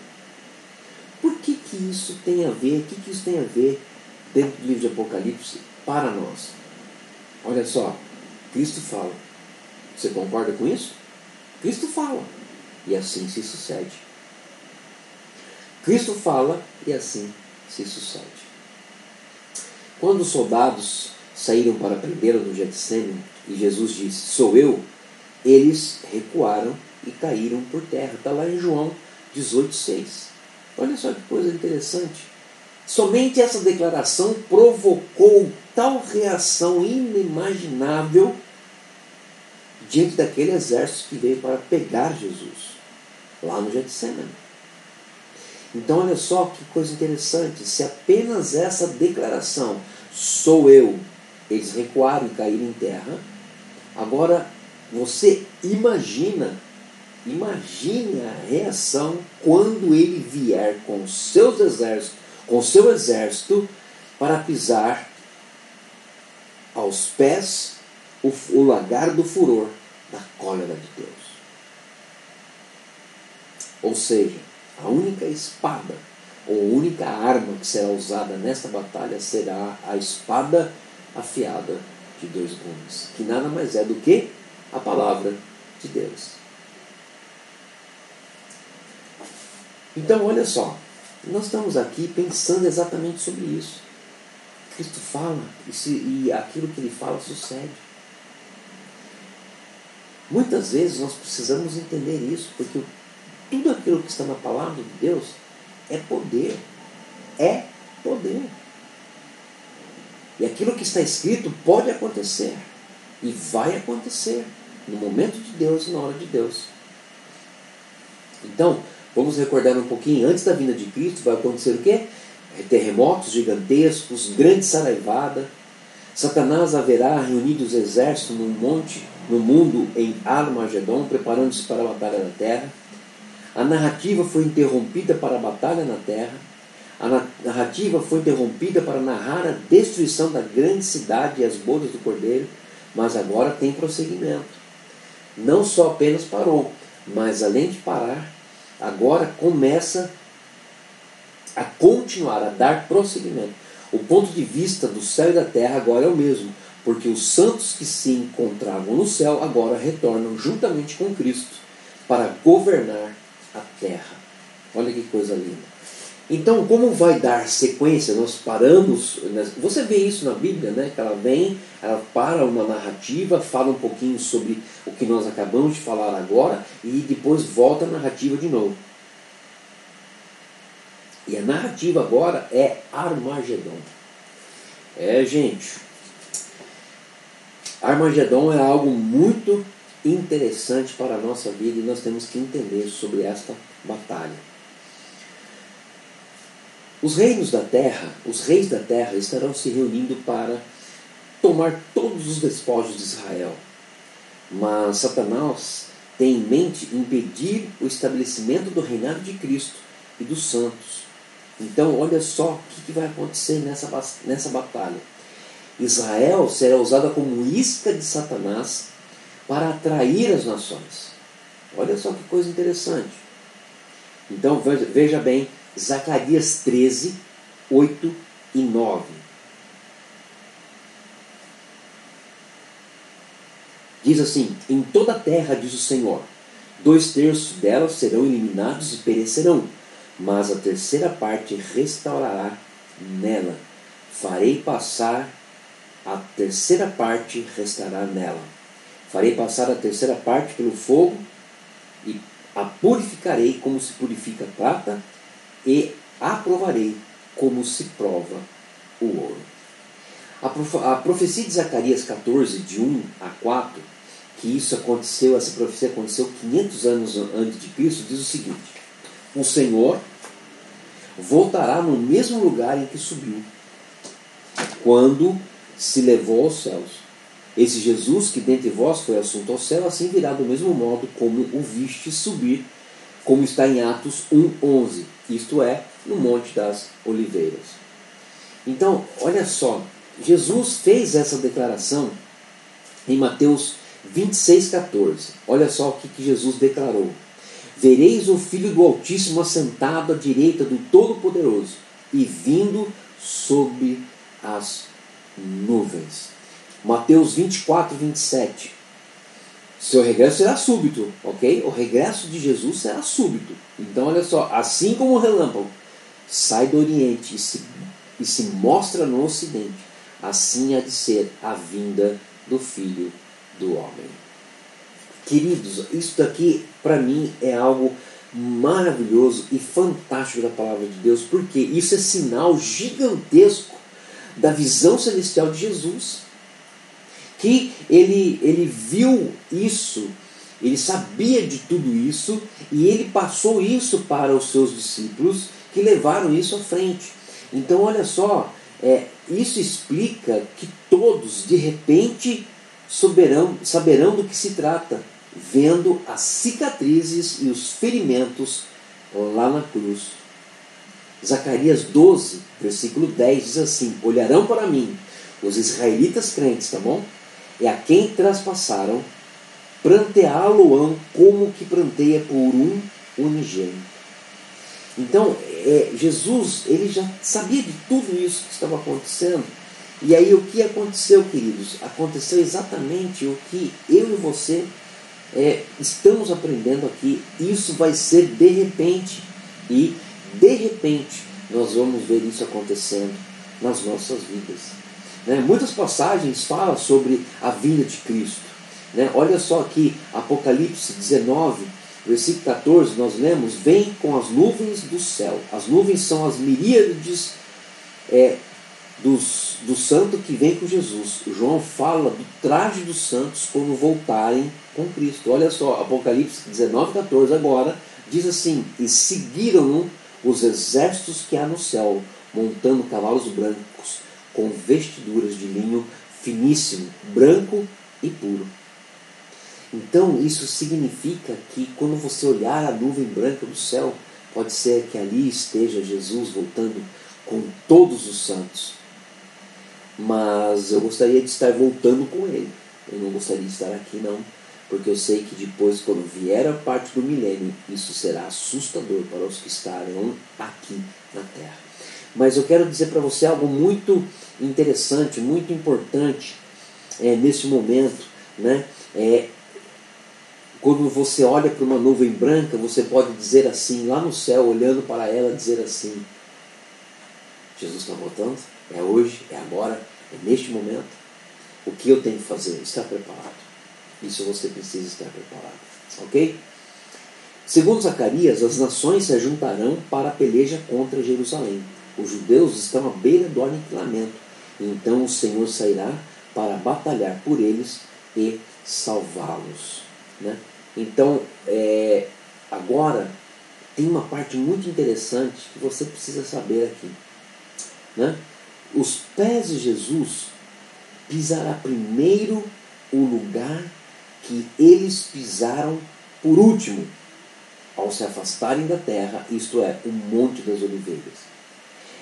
Por que isso tem a ver? O que isso tem a ver dentro do livro de Apocalipse para nós? Olha só, Cristo fala. Você concorda com isso? Cristo fala. E assim se sucede. Cristo fala e assim se sucede. Quando os soldados saíram para prendê-lo no Getsêmani e Jesus disse, sou eu, eles recuaram e caíram por terra. Está lá em João 18,6. Olha só que coisa interessante. Somente essa declaração provocou tal reação inimaginável diante daquele exército que veio para pegar Jesus, lá no Getsêmani. Então olha só que coisa interessante, se apenas essa declaração, sou eu, eles recuaram e caíram em terra, agora você imagine a reação quando ele vier com seus exércitos, com seu exército, para pisar aos pés o lagar do furor da cólera de Deus. Ou seja, a única espada ou a única arma que será usada nesta batalha será a espada afiada de dois gumes, que nada mais é do que a palavra de Deus. Então olha só, nós estamos aqui pensando exatamente sobre isso. Cristo fala e aquilo que ele fala sucede. Muitas vezes nós precisamos entender isso, porque tudo aquilo que está na palavra de Deus é poder. É poder. E aquilo que está escrito pode acontecer. E vai acontecer no momento de Deus e na hora de Deus. Então, vamos recordar um pouquinho, antes da vinda de Cristo vai acontecer o quê? Terremotos gigantescos, grande saraivada. Satanás haverá reunido os exércitos no mundo em Armagedon, preparando-se para a batalha da terra. A narrativa foi interrompida para a batalha na terra. A narrativa foi interrompida para narrar a destruição da grande cidade e as bodas do Cordeiro, mas agora tem prosseguimento. Não só apenas parou, mas além de parar, agora começa a continuar, a dar prosseguimento. O ponto de vista do céu e da terra agora é o mesmo, porque os santos que se encontravam no céu agora retornam juntamente com Cristo para governar a terra. Olha que coisa linda. Então, como vai dar sequência? Nós paramos, você vê isso na Bíblia, né? Que ela vem, ela para uma narrativa, fala um pouquinho sobre o que nós acabamos de falar agora e depois volta a narrativa de novo. E a narrativa agora é Armagedon. Gente, Armagedon é algo muito interessante para a nossa vida e nós temos que entender sobre esta batalha. Os reis da terra estarão se reunindo para tomar todos os despojos de Israel. Mas Satanás tem em mente impedir o estabelecimento do reinado de Cristo e dos santos. Então, olha só o que vai acontecer nessa batalha. Israel será usada como isca de Satanás para atrair as nações. Olha só que coisa interessante. Então, veja bem, Zacarias 13, 8 e 9. Diz assim: em toda a terra, diz o Senhor, 2/3 delas serão eliminados e perecerão, mas a terceira parte restaurará nela. Farei passar a terceira parte restará nela. Farei passar a terceira parte pelo fogo e a purificarei como se purifica a prata e a provarei como se prova o ouro. A profecia de Zacarias 14, de 1 a 4, que essa profecia aconteceu 500 anos antes de Cristo, diz o seguinte: o Senhor voltará no mesmo lugar em que subiu, quando se levou aos céus. Esse Jesus que dentre vós foi assunto ao céu, assim virá do mesmo modo como o viste subir, como está em Atos 1:11, isto é, no Monte das Oliveiras. Então, olha só, Jesus fez essa declaração em Mateus 26:14. Olha só o que Jesus declarou: vereis o Filho do Altíssimo assentado à direita do Todo-Poderoso e vindo sobre as nuvens. Mateus 24:27. Seu regresso será súbito, ok? O regresso de Jesus será súbito. Então, olha só, assim como o relâmpago sai do Oriente e se mostra no Ocidente, assim há de ser a vinda do Filho do Homem. Queridos, isso daqui para mim é algo maravilhoso e fantástico da palavra de Deus, porque isso é sinal gigantesco da visão celestial de Jesus. Que ele viu isso, ele sabia de tudo isso e ele passou isso para os seus discípulos, que levaram isso à frente. Então, olha só, isso explica que todos, de repente, saberão do que se trata, vendo as cicatrizes e os ferimentos lá na cruz. Zacarias 12, versículo 10 diz assim: olharão para mim os israelitas crentes, tá bom? E a quem traspassaram, pranteá-lo-ão como que pranteia por um unigênito. Então, Jesus, ele já sabia de tudo isso que estava acontecendo. E aí o que aconteceu, queridos? Aconteceu exatamente o que eu e você estamos aprendendo aqui. Isso vai ser de repente. E de repente nós vamos ver isso acontecendo nas nossas vidas. Muitas passagens falam sobre a vinda de Cristo. Olha só aqui, Apocalipse 19, versículo 14, nós lemos: vem com as nuvens do céu. As nuvens são as miríades dos santos que vêm com Jesus. João fala do traje dos santos quando voltarem com Cristo. Olha só, Apocalipse 19, 14 agora diz assim: e seguiram-no os exércitos que há no céu, montando cavalos brancos, com vestiduras de linho finíssimo, branco e puro. Então isso significa que quando você olhar a nuvem branca do céu, pode ser que ali esteja Jesus voltando com todos os santos. Mas eu gostaria de estar voltando com ele. Eu não gostaria de estar aqui não, porque eu sei que depois, quando vier a parte do milênio, isso será assustador para os que estarão aqui na terra. Mas eu quero dizer para você algo muito interessante, muito importante nesse momento, Quando você olha para uma nuvem branca, você pode dizer assim, lá no céu, olhando para ela, dizer assim: Jesus está voltando, é hoje, é agora, é neste momento. O que eu tenho que fazer? Estar preparado. Isso você precisa estar preparado. Ok? Segundo Zacarias, as nações se ajuntarão para a peleja contra Jerusalém. Os judeus estão à beira do aniquilamento. Então o Senhor sairá para batalhar por eles e salvá-los. Né? Então, agora tem uma parte muito interessante que você precisa saber aqui. Né? Os pés de Jesus pisará primeiro o lugar que eles pisaram por último, ao se afastarem da terra, isto é, o Monte das Oliveiras.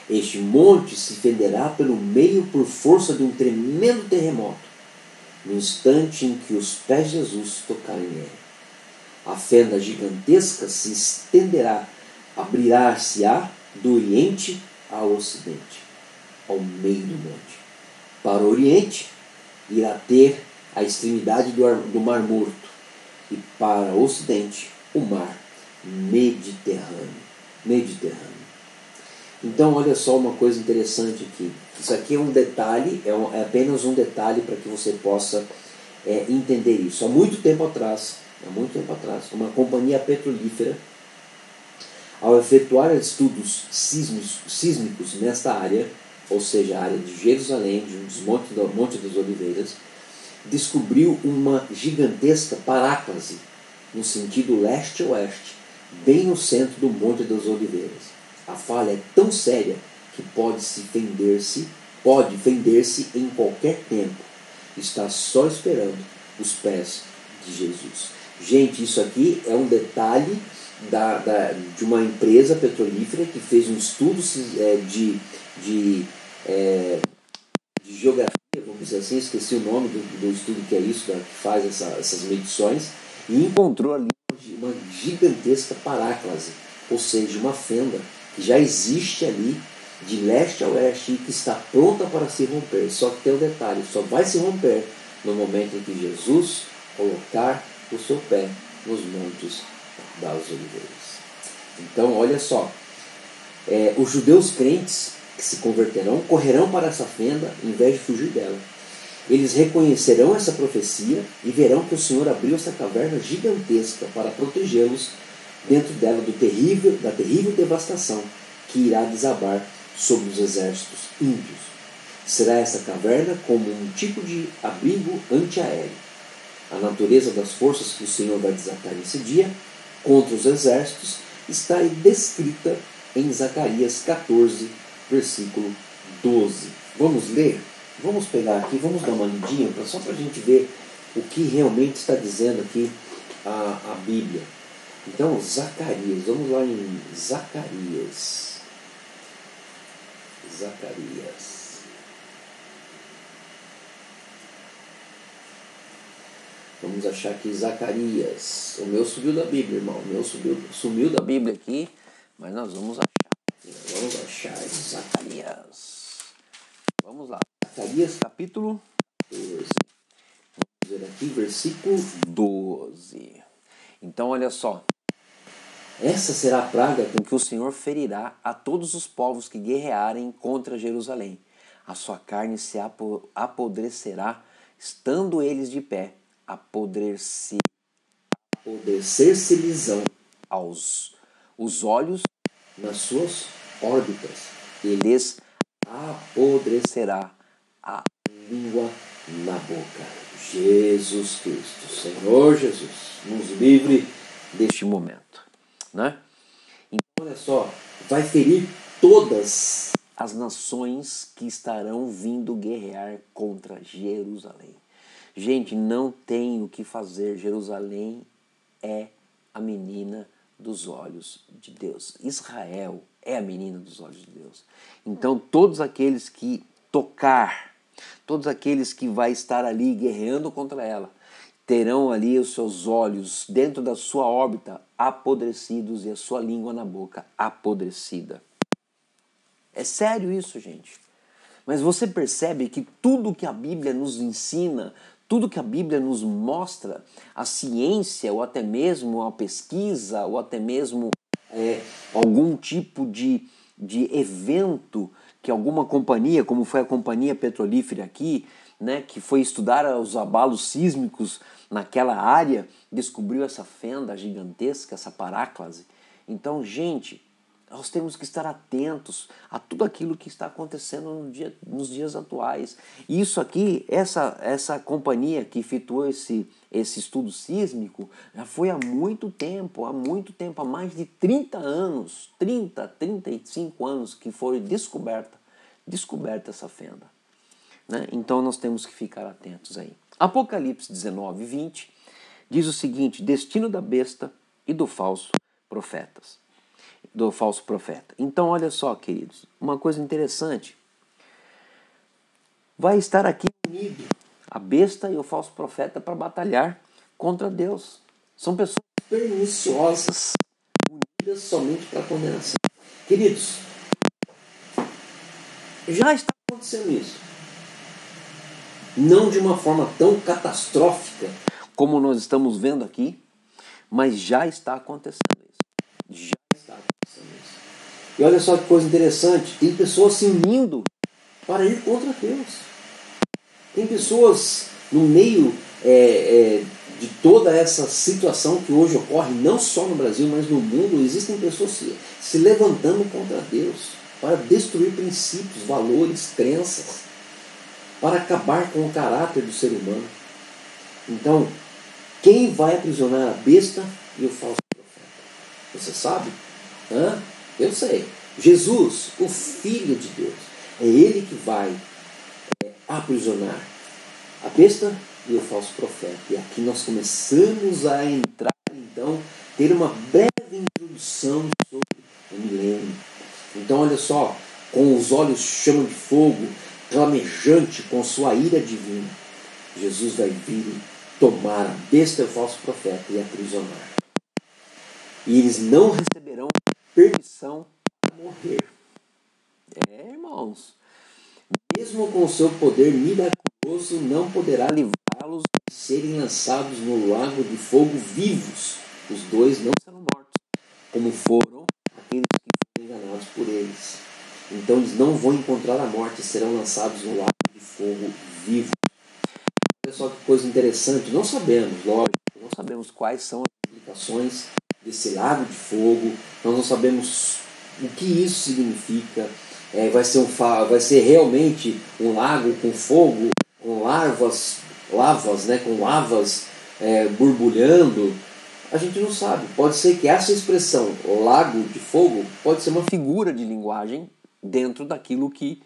Este monte se fenderá pelo meio por força de um tremendo terremoto, no instante em que os pés de Jesus tocarem nele. A fenda gigantesca se estenderá, abrirá-se-á do oriente ao ocidente, ao meio do monte. Para o oriente, irá ter a extremidade do Mar Morto, e para o ocidente, o mar Mediterrâneo. Então, olha só uma coisa interessante aqui. Isso aqui é um detalhe, é apenas um detalhe para que você possa entender isso. Há muito tempo atrás, uma companhia petrolífera, ao efetuar estudos sísmicos nesta área, ou seja, a área de Jerusalém, dos Monte das Oliveiras, descobriu uma gigantesca paráclase, no sentido leste-oeste, bem no centro do Monte das Oliveiras. A falha é tão séria que pode fender-se em qualquer tempo. Está só esperando os pés de Jesus. Gente, isso aqui é um detalhe de uma empresa petrolífera que fez um estudo de geografia, vamos dizer assim, esqueci o nome do estudo que é isso, que faz essas medições, e encontrou ali uma gigantesca paráclase, ou seja, uma fenda que já existe ali de leste a oeste e que está pronta para se romper. Só que tem um detalhe, só vai se romper no momento em que Jesus colocar o seu pé nos montes das oliveiras. Então, olha só, os judeus crentes que se converterão correrão para essa fenda em vez de fugir dela. Eles reconhecerão essa profecia e verão que o Senhor abriu essa caverna gigantesca para protegê-los dentro dela da terrível devastação que irá desabar sobre os exércitos ímpios. Será essa caverna como um tipo de abrigo antiaéreo. A natureza das forças que o Senhor vai desatar nesse dia contra os exércitos está descrita em Zacarias 14, versículo 12. Vamos ler? Vamos pegar aqui, vamos dar uma lidinha, só para a gente ver o que realmente está dizendo aqui a Bíblia. Então, Zacarias, vamos lá em Zacarias. Vamos achar aqui Zacarias. O meu subiu da Bíblia, irmão. O meu sumiu da Bíblia aqui, mas nós vamos achar. Vamos achar Zacarias. Vamos lá. Zacarias capítulo 14. Vamos ver aqui, versículo 12. Então, olha só. Essa será a praga com que o Senhor ferirá a todos os povos que guerrearem contra Jerusalém. A sua carne se apodrecerá, estando eles de pé. Apodrecer-se-lhes-ão os olhos nas suas órbitas, e lhes apodrecerá a língua na boca. Jesus Cristo, Senhor Jesus, nos livre deste momento. Né? Então, olha só, vai ferir todas as nações que estarão vindo guerrear contra Jerusalém. Gente, não tem o que fazer. Jerusalém é a menina dos olhos de Deus. Israel é a menina dos olhos de Deus. Então, todos aqueles que tocar, todos aqueles que vai estar ali guerreando contra ela, terão ali os seus olhos dentro da sua órbita apodrecidos e a sua língua na boca apodrecida. É sério isso, gente. Mas você percebe que tudo que a Bíblia nos ensina, tudo que a Bíblia nos mostra, a ciência, ou até mesmo a pesquisa, ou até mesmo algum tipo de evento que alguma companhia, como foi a companhia petrolífera aqui, né, que foi estudar os abalos sísmicos naquela área, descobriu essa fenda gigantesca, essa paráclase. Então, gente, nós temos que estar atentos a tudo aquilo que está acontecendo nos dias atuais. E isso aqui, essa companhia que efetuou esse estudo sísmico, já foi há muito tempo, há mais de 30 anos, 35 anos que foi descoberta essa fenda. Né? Então nós temos que ficar atentos aí. Apocalipse 19, 20 diz o seguinte: destino da besta e do falso profeta. Então olha só, queridos, uma coisa interessante. Vai estar aqui unido a besta e o falso profeta para batalhar contra Deus. São pessoas perniciosas, unidas somente para a condenação. Queridos, já está acontecendo isso. Não de uma forma tão catastrófica como nós estamos vendo aqui, mas já está acontecendo isso. Já está acontecendo isso. E olha só que coisa interessante, tem pessoas se unindo para ir contra Deus. Tem pessoas no meio de toda essa situação que hoje ocorre, não só no Brasil, mas no mundo, existem pessoas se levantando contra Deus, para destruir princípios, valores, crenças, para acabar com o caráter do ser humano. Então, quem vai aprisionar a besta e o falso profeta? Você sabe? Eu sei. Jesus, o Filho de Deus, é Ele que vai aprisionar a besta e o falso profeta. E aqui nós começamos a entrar, então, ter uma breve introdução sobre o milênio. Então, olha só, com os olhos chama de fogo, flamejante com sua ira divina, Jesus vai vir e tomar a besta e o falso profeta e aprisionar. E eles não receberão permissão para morrer. Irmãos, mesmo com o seu poder miraculoso, não poderá livrá-los de serem lançados no lago de fogo vivos. Os dois não serão mortos, como foram aqueles que foram enganados por eles. Então eles não vão encontrar a morte e serão lançados no lago de fogo vivo. Olha só que coisa interessante, não sabemos, lógico, não sabemos quais são as implicações desse lago de fogo, nós não sabemos o que isso significa. Vai ser realmente um lago com fogo, com lavas, né, com lavas borbulhando. A gente não sabe. Pode ser que essa expressão, lago de fogo, pode ser uma figura de linguagem dentro daquilo que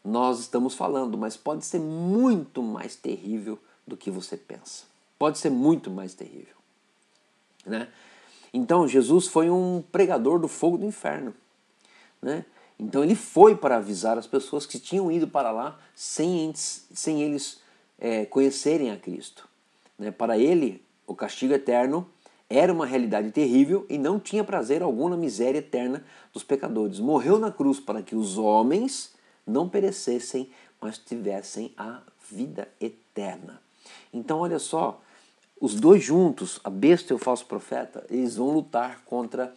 nós estamos falando, mas pode ser muito mais terrível do que você pensa. Pode ser muito mais terrível, né? Então Jesus foi um pregador do fogo do inferno, né? Então ele foi para avisar as pessoas que tinham ido para lá sem eles conhecerem a Cristo, né? Para ele, o castigo eterno era uma realidade terrível e não tinha prazer algum na miséria eterna dos pecadores. Morreu na cruz para que os homens não perecessem, mas tivessem a vida eterna. Então olha só, os dois juntos, a besta e o falso profeta, eles vão lutar contra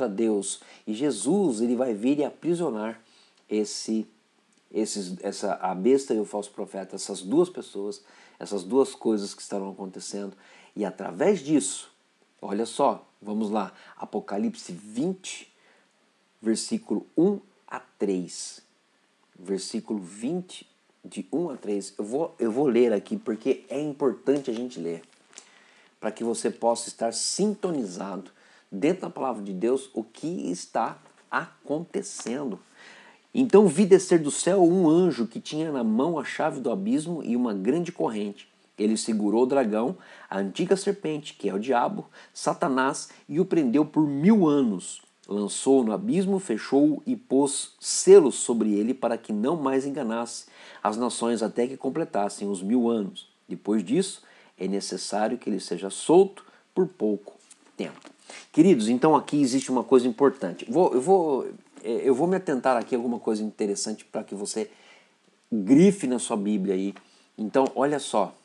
Deus. E Jesus, ele vai vir e aprisionar a besta e o falso profeta, essas duas pessoas, essas duas coisas que estarão acontecendo. E através disso, olha só, vamos lá, Apocalipse 20, versículo 1 a 3. Versículo 20, de 1 a 3. Eu vou ler aqui porque é importante a gente ler, para que você possa estar sintonizado dentro da palavra de Deus o que está acontecendo. Então vi descer do céu um anjo que tinha na mão a chave do abismo e uma grande corrente. Ele segurou o dragão, a antiga serpente, que é o diabo, Satanás, e o prendeu por 1000 anos. Lançou-o no abismo, fechou-o e pôs selos sobre ele para que não mais enganasse as nações até que completassem os 1000 anos. Depois disso, é necessário que ele seja solto por pouco tempo. Queridos, então aqui existe uma coisa importante. Eu vou me atentar aqui a alguma coisa interessante para que você grife na sua Bíblia aí Então, olha só.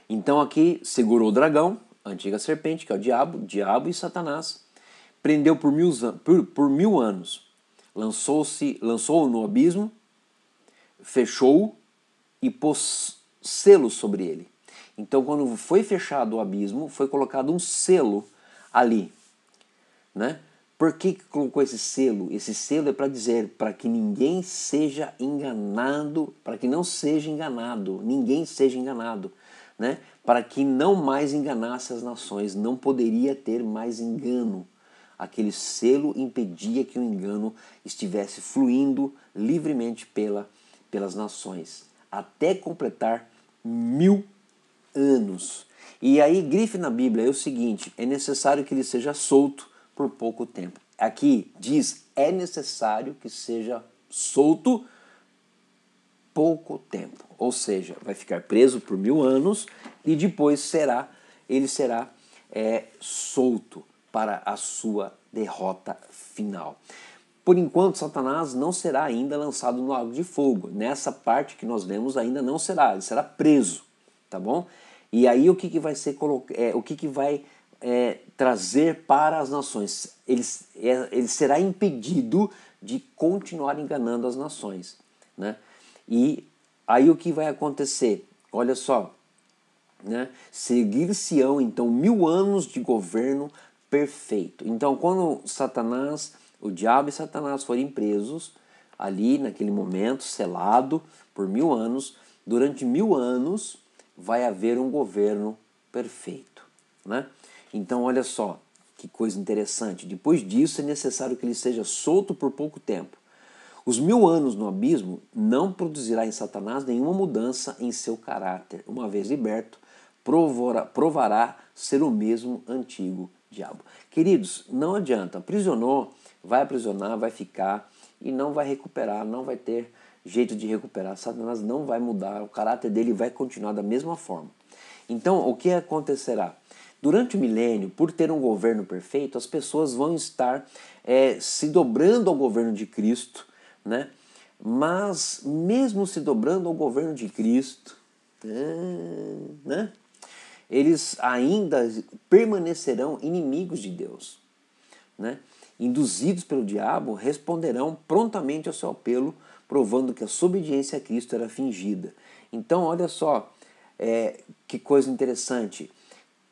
Então aqui segurou o dragão, a antiga serpente, que é o diabo e Satanás, prendeu por 1000 anos, lançou-o no abismo, fechou-o e pôs selo sobre ele. Então, quando foi fechado o abismo, foi colocado um selo ali, né? Por que colocou esse selo? Esse selo é para dizer, para que ninguém seja enganado, para que não seja enganado, ninguém seja enganado, né? Para que não mais enganasse as nações, não poderia ter mais engano. Aquele selo impedia que o engano estivesse fluindo livremente pelas nações, até completar 1000 anos. E aí, grife na Bíblia é o seguinte: é necessário que ele seja solto por pouco tempo. Aqui diz, é necessário que seja solto pouco tempo. Ou seja, vai ficar preso por 1000 anos e depois ele será solto para a sua derrota final. Por enquanto, Satanás não será ainda lançado no lago de fogo. Nessa parte que nós vemos ainda não será, ele será preso, tá bom? E aí o que vai ser o que vai trazer para as nações? Ele será impedido de continuar enganando as nações, né? E aí o que vai acontecer? Olha só, né? Seguir-se-ão então 1000 anos de governo perfeito. Então, quando o diabo e Satanás forem presos ali naquele momento, selado por 1000 anos, durante 1000 anos vai haver um governo perfeito, né? Então, olha só que coisa interessante. Depois disso é necessário que ele seja solto por pouco tempo. Os 1000 anos no abismo não produzirá em Satanás nenhuma mudança em seu caráter. Uma vez liberto, provará ser o mesmo antigo diabo. Queridos, não adianta. Aprisionou, vai aprisionar, vai ficar e não vai recuperar, não vai ter jeito de recuperar. Satanás não vai mudar, o caráter dele vai continuar da mesma forma. Então, o que acontecerá? Durante o milênio, por ter um governo perfeito, as pessoas vão estar se dobrando ao governo de Cristo, né? Mas mesmo se dobrando ao governo de Cristo, né? Eles ainda permanecerão inimigos de Deus, né? Induzidos pelo diabo, responderão prontamente ao seu apelo, provando que a sua obediência a Cristo era fingida. Então, olha só, que coisa interessante.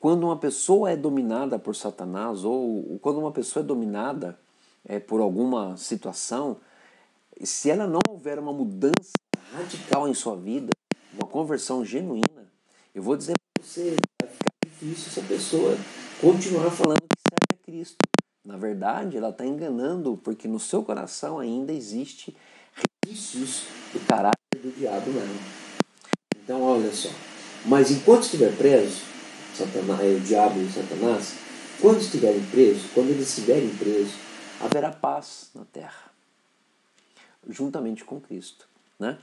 Quando uma pessoa é dominada por Satanás, ou quando uma pessoa é dominada por alguma situação, se ela não houver uma mudança radical em sua vida, uma conversão genuína, eu vou dizer para você, vai ficar difícil essa pessoa continuar falando que serve a Cristo. Na verdade, ela está enganando, porque no seu coração ainda existe resquícios do caráter do diabo nela. Então, olha só. Mas enquanto estiver preso, o diabo e Satanás, quando eles estiverem presos, haverá paz na terra, juntamente com Cristo, né?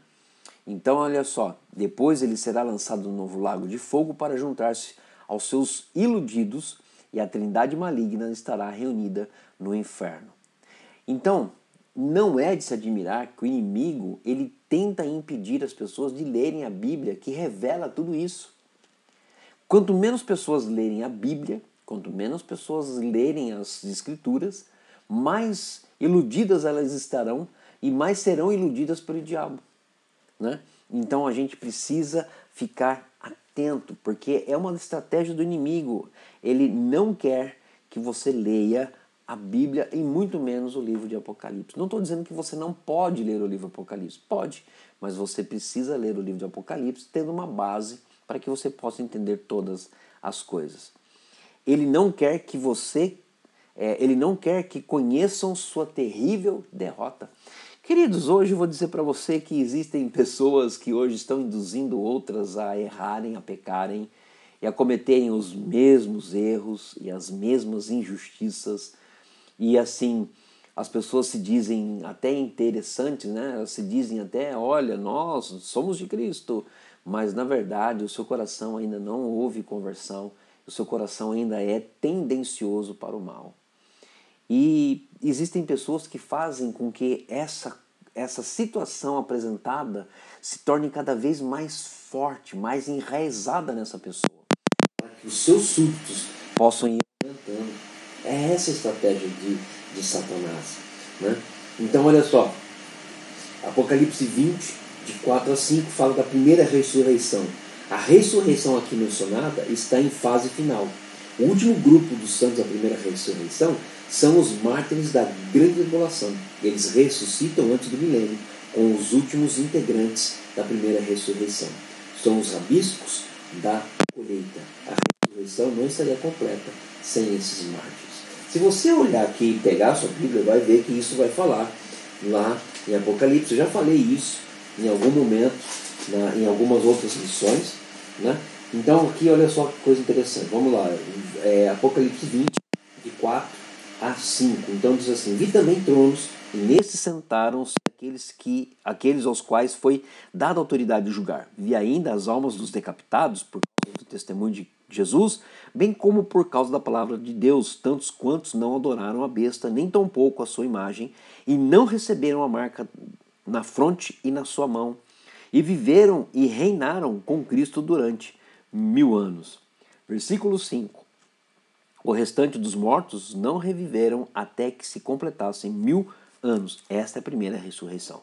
Então, olha só, depois ele será lançado no novo lago de fogo para juntar-se aos seus iludidos e a trindade maligna estará reunida no inferno. Então, não é de se admirar que o inimigo ele tenta impedir as pessoas de lerem a Bíblia, que revela tudo isso. Quanto menos pessoas lerem a Bíblia, quanto menos pessoas lerem as Escrituras, mais iludidas elas estarão e mais serão iludidas pelo diabo, né? Então a gente precisa ficar atento, porque é uma estratégia do inimigo. Ele não quer que você leia a Bíblia e muito menos o livro de Apocalipse. Não estou dizendo que você não pode ler o livro de Apocalipse. Pode, mas você precisa ler o livro de Apocalipse tendo uma base para que você possa entender todas as coisas. Ele não quer que ele não quer que conheçam sua terrível derrota. Queridos, hoje eu vou dizer para você que existem pessoas que hoje estão induzindo outras a errarem, a pecarem e a cometerem os mesmos erros e as mesmas injustiças. E assim, as pessoas se dizem até interessantes, né? Elas se dizem até, olha, nós somos de Cristo, mas na verdade o seu coração ainda não houve conversão, o seu coração ainda é tendencioso para o mal. E existem pessoas que fazem com que essa situação apresentada se torne cada vez mais forte, mais enraizada nessa pessoa, para que os seus súditos possam ir aumentando. É essa a estratégia de Satanás, né? Então olha só, Apocalipse 20, de 4 a 5, fala da primeira ressurreição. A ressurreição aqui mencionada está em fase final. O último grupo dos santos da primeira ressurreição são os mártires da grande tribulação. Eles ressuscitam antes do milênio, com os últimos integrantes da primeira ressurreição. São os rabiscos da colheita. A ressurreição não estaria completa sem esses mártires. Se você olhar aqui e pegar a sua Bíblia, vai ver que isso vai falar lá em Apocalipse. Eu já falei isso em algum momento, em algumas outras lições, né? Então aqui olha só que coisa interessante. Vamos lá, Apocalipse 20, de 4 a 5. Então diz assim: vi também tronos, e nesses sentaram-se aqueles aos quais foi dada autoridade de julgar. Vi ainda as almas dos decapitados por causa do testemunho de Jesus, bem como por causa da palavra de Deus, tantos quantos não adoraram a besta, nem tampouco a sua imagem, e não receberam a marca na fronte e na sua mão, e viveram e reinaram com Cristo durante 1000 anos. Versículo 5. O restante dos mortos não reviveram até que se completassem 1000 anos. Esta é a primeira ressurreição.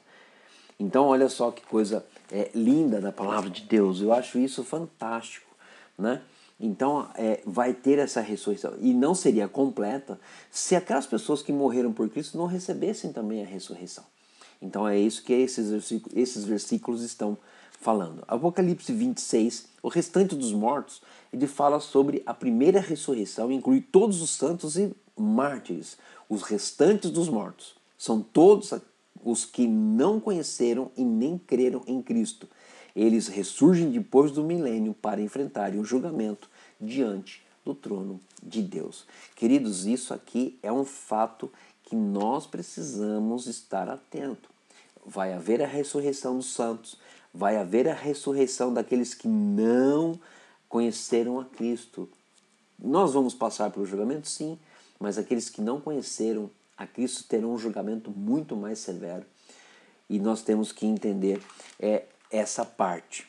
Então olha só que coisa linda da palavra de Deus. Eu acho isso fantástico, né? Então vai ter essa ressurreição. E não seria completa se aquelas pessoas que morreram por Cristo não recebessem também a ressurreição. Então é isso que esses versículos estão falando. Apocalipse 26, o restante dos mortos, ele fala sobre a primeira ressurreição, inclui todos os santos e mártires. Os restantes dos mortos são todos os que não conheceram e nem creram em Cristo. Eles ressurgem depois do milênio para enfrentarem o julgamento diante do trono de Deus. Queridos, isso aqui é um fato que nós precisamos estar atentos. Vai haver a ressurreição dos santos, vai haver a ressurreição daqueles que não conheceram a Cristo. Nós vamos passar pelo julgamento, sim, mas aqueles que não conheceram a Cristo terão um julgamento muito mais severo. E nós temos que entender essa parte,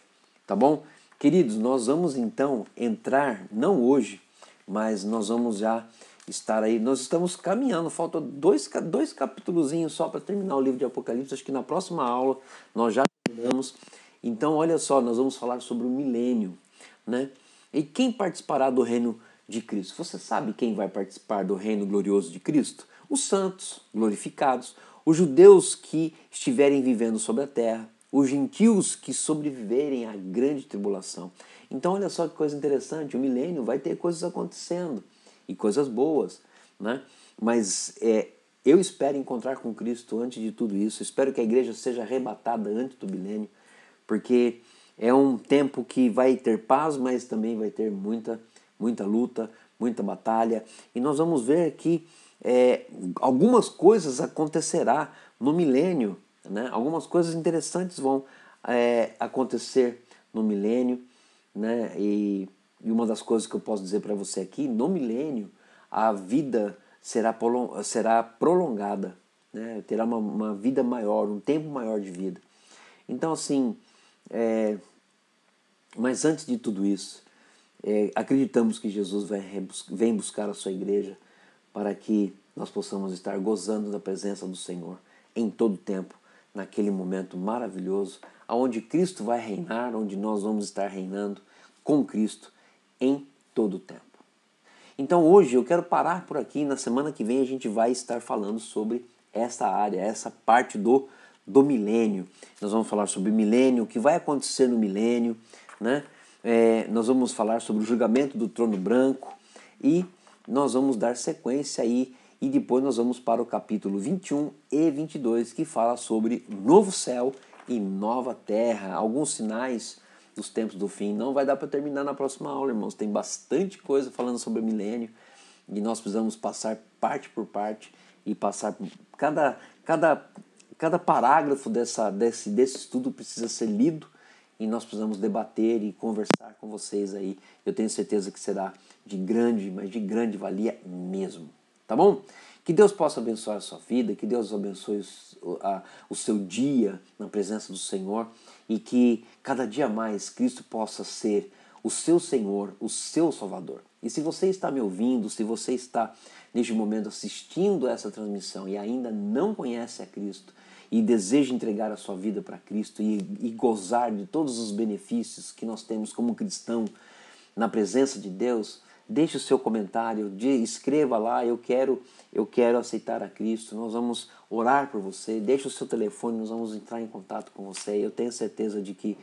tá bom? Queridos, nós vamos então entrar, não hoje, mas nós vamos já estar aí, nós estamos caminhando, falta dois capítulozinhos só para terminar o livro de Apocalipse, acho que na próxima aula nós já terminamos. Então olha só, nós vamos falar sobre o milênio, né? E quem participará do reino de Cristo? Você sabe quem vai participar do reino glorioso de Cristo? Os santos glorificados, os judeus que estiverem vivendo sobre a terra, os gentios que sobreviverem à grande tribulação. Então olha só que coisa interessante, o milênio vai ter coisas acontecendo, e coisas boas, né? Mas eu espero encontrar com Cristo antes de tudo isso, espero que a igreja seja arrebatada antes do milênio, porque é um tempo que vai ter paz, mas também vai ter muita luta, muita batalha, e nós vamos ver que algumas coisas acontecerá no milênio, né? Algumas coisas interessantes vão acontecer no milênio, né? E uma das coisas que eu posso dizer para você aqui, no milênio, a vida será prolongada, né? Terá uma vida maior, um tempo maior de vida. Então, assim, mas antes de tudo isso, acreditamos que Jesus vem buscar a sua igreja para que nós possamos estar gozando da presença do Senhor em todo tempo, naquele momento maravilhoso, onde Cristo vai reinar, onde nós vamos estar reinando com Cristo em todo o tempo. Então hoje eu quero parar por aqui, na semana que vem a gente vai estar falando sobre essa área, essa parte do milênio. Nós vamos falar sobre o milênio, o que vai acontecer no milênio, né? Nós vamos falar sobre o julgamento do trono branco e nós vamos dar sequência aí e depois nós vamos para o capítulo 21 e 22 que fala sobre novo céu e nova terra, alguns sinais dos tempos do fim. Não vai dar para terminar na próxima aula, irmãos. Tem bastante coisa falando sobre o milênio e nós precisamos passar parte por parte e passar por cada parágrafo desse estudo precisa ser lido e nós precisamos debater e conversar com vocês aí. Eu tenho certeza que será de grande, mas de grande valia mesmo. Tá bom? Que Deus possa abençoar a sua vida, que Deus abençoe o seu dia na presença do Senhor e que cada dia mais Cristo possa ser o seu Senhor, o seu Salvador. E se você está me ouvindo, se você está neste momento assistindo essa transmissão e ainda não conhece a Cristo e deseja entregar a sua vida para Cristo e gozar de todos os benefícios que nós temos como cristão na presença de Deus, deixe o seu comentário, escreva lá, eu quero aceitar a Cristo, nós vamos orar por você, deixe o seu telefone, nós vamos entrar em contato com você e eu tenho certeza de que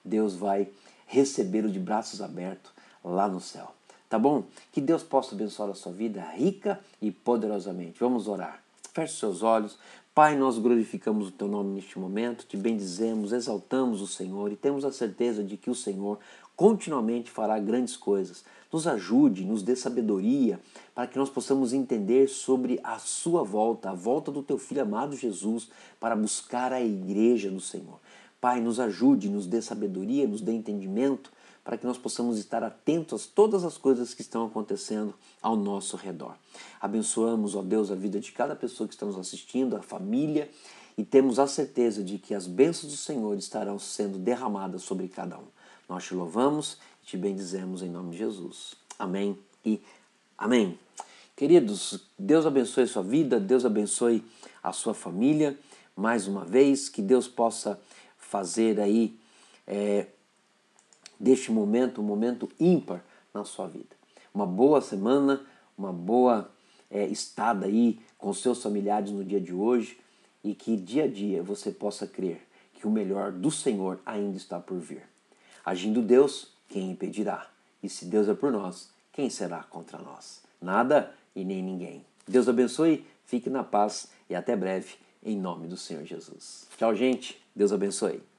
Deus vai recebê-lo de braços abertos lá no céu. Tá bom? Que Deus possa abençoar a sua vida rica e poderosamente. Vamos orar. Feche seus olhos. Pai, nós glorificamos o Teu nome neste momento, te bendizemos, exaltamos o Senhor e temos a certeza de que o Senhor continuamente fará grandes coisas. Nos ajude, nos dê sabedoria para que nós possamos entender sobre a sua volta, a volta do Teu Filho amado Jesus para buscar a igreja do Senhor. Pai, nos ajude, nos dê sabedoria, nos dê entendimento para que nós possamos estar atentos a todas as coisas que estão acontecendo ao nosso redor. Abençoamos, ó Deus, a vida de cada pessoa que está nos assistindo, a família, e temos a certeza de que as bênçãos do Senhor estarão sendo derramadas sobre cada um. Nós te louvamos e te bendizemos em nome de Jesus. Amém e amém. Queridos, Deus abençoe a sua vida, Deus abençoe a sua família. Mais uma vez, que Deus possa fazer aí deste momento um momento ímpar na sua vida. Uma boa semana, uma boa estada aí com seus familiares no dia de hoje e que dia a dia você possa crer que o melhor do Senhor ainda está por vir. Agindo Deus, quem impedirá? E se Deus é por nós, quem será contra nós? Nada e nem ninguém. Deus abençoe, fique na paz e até breve, em nome do Senhor Jesus. Tchau, gente. Deus abençoe.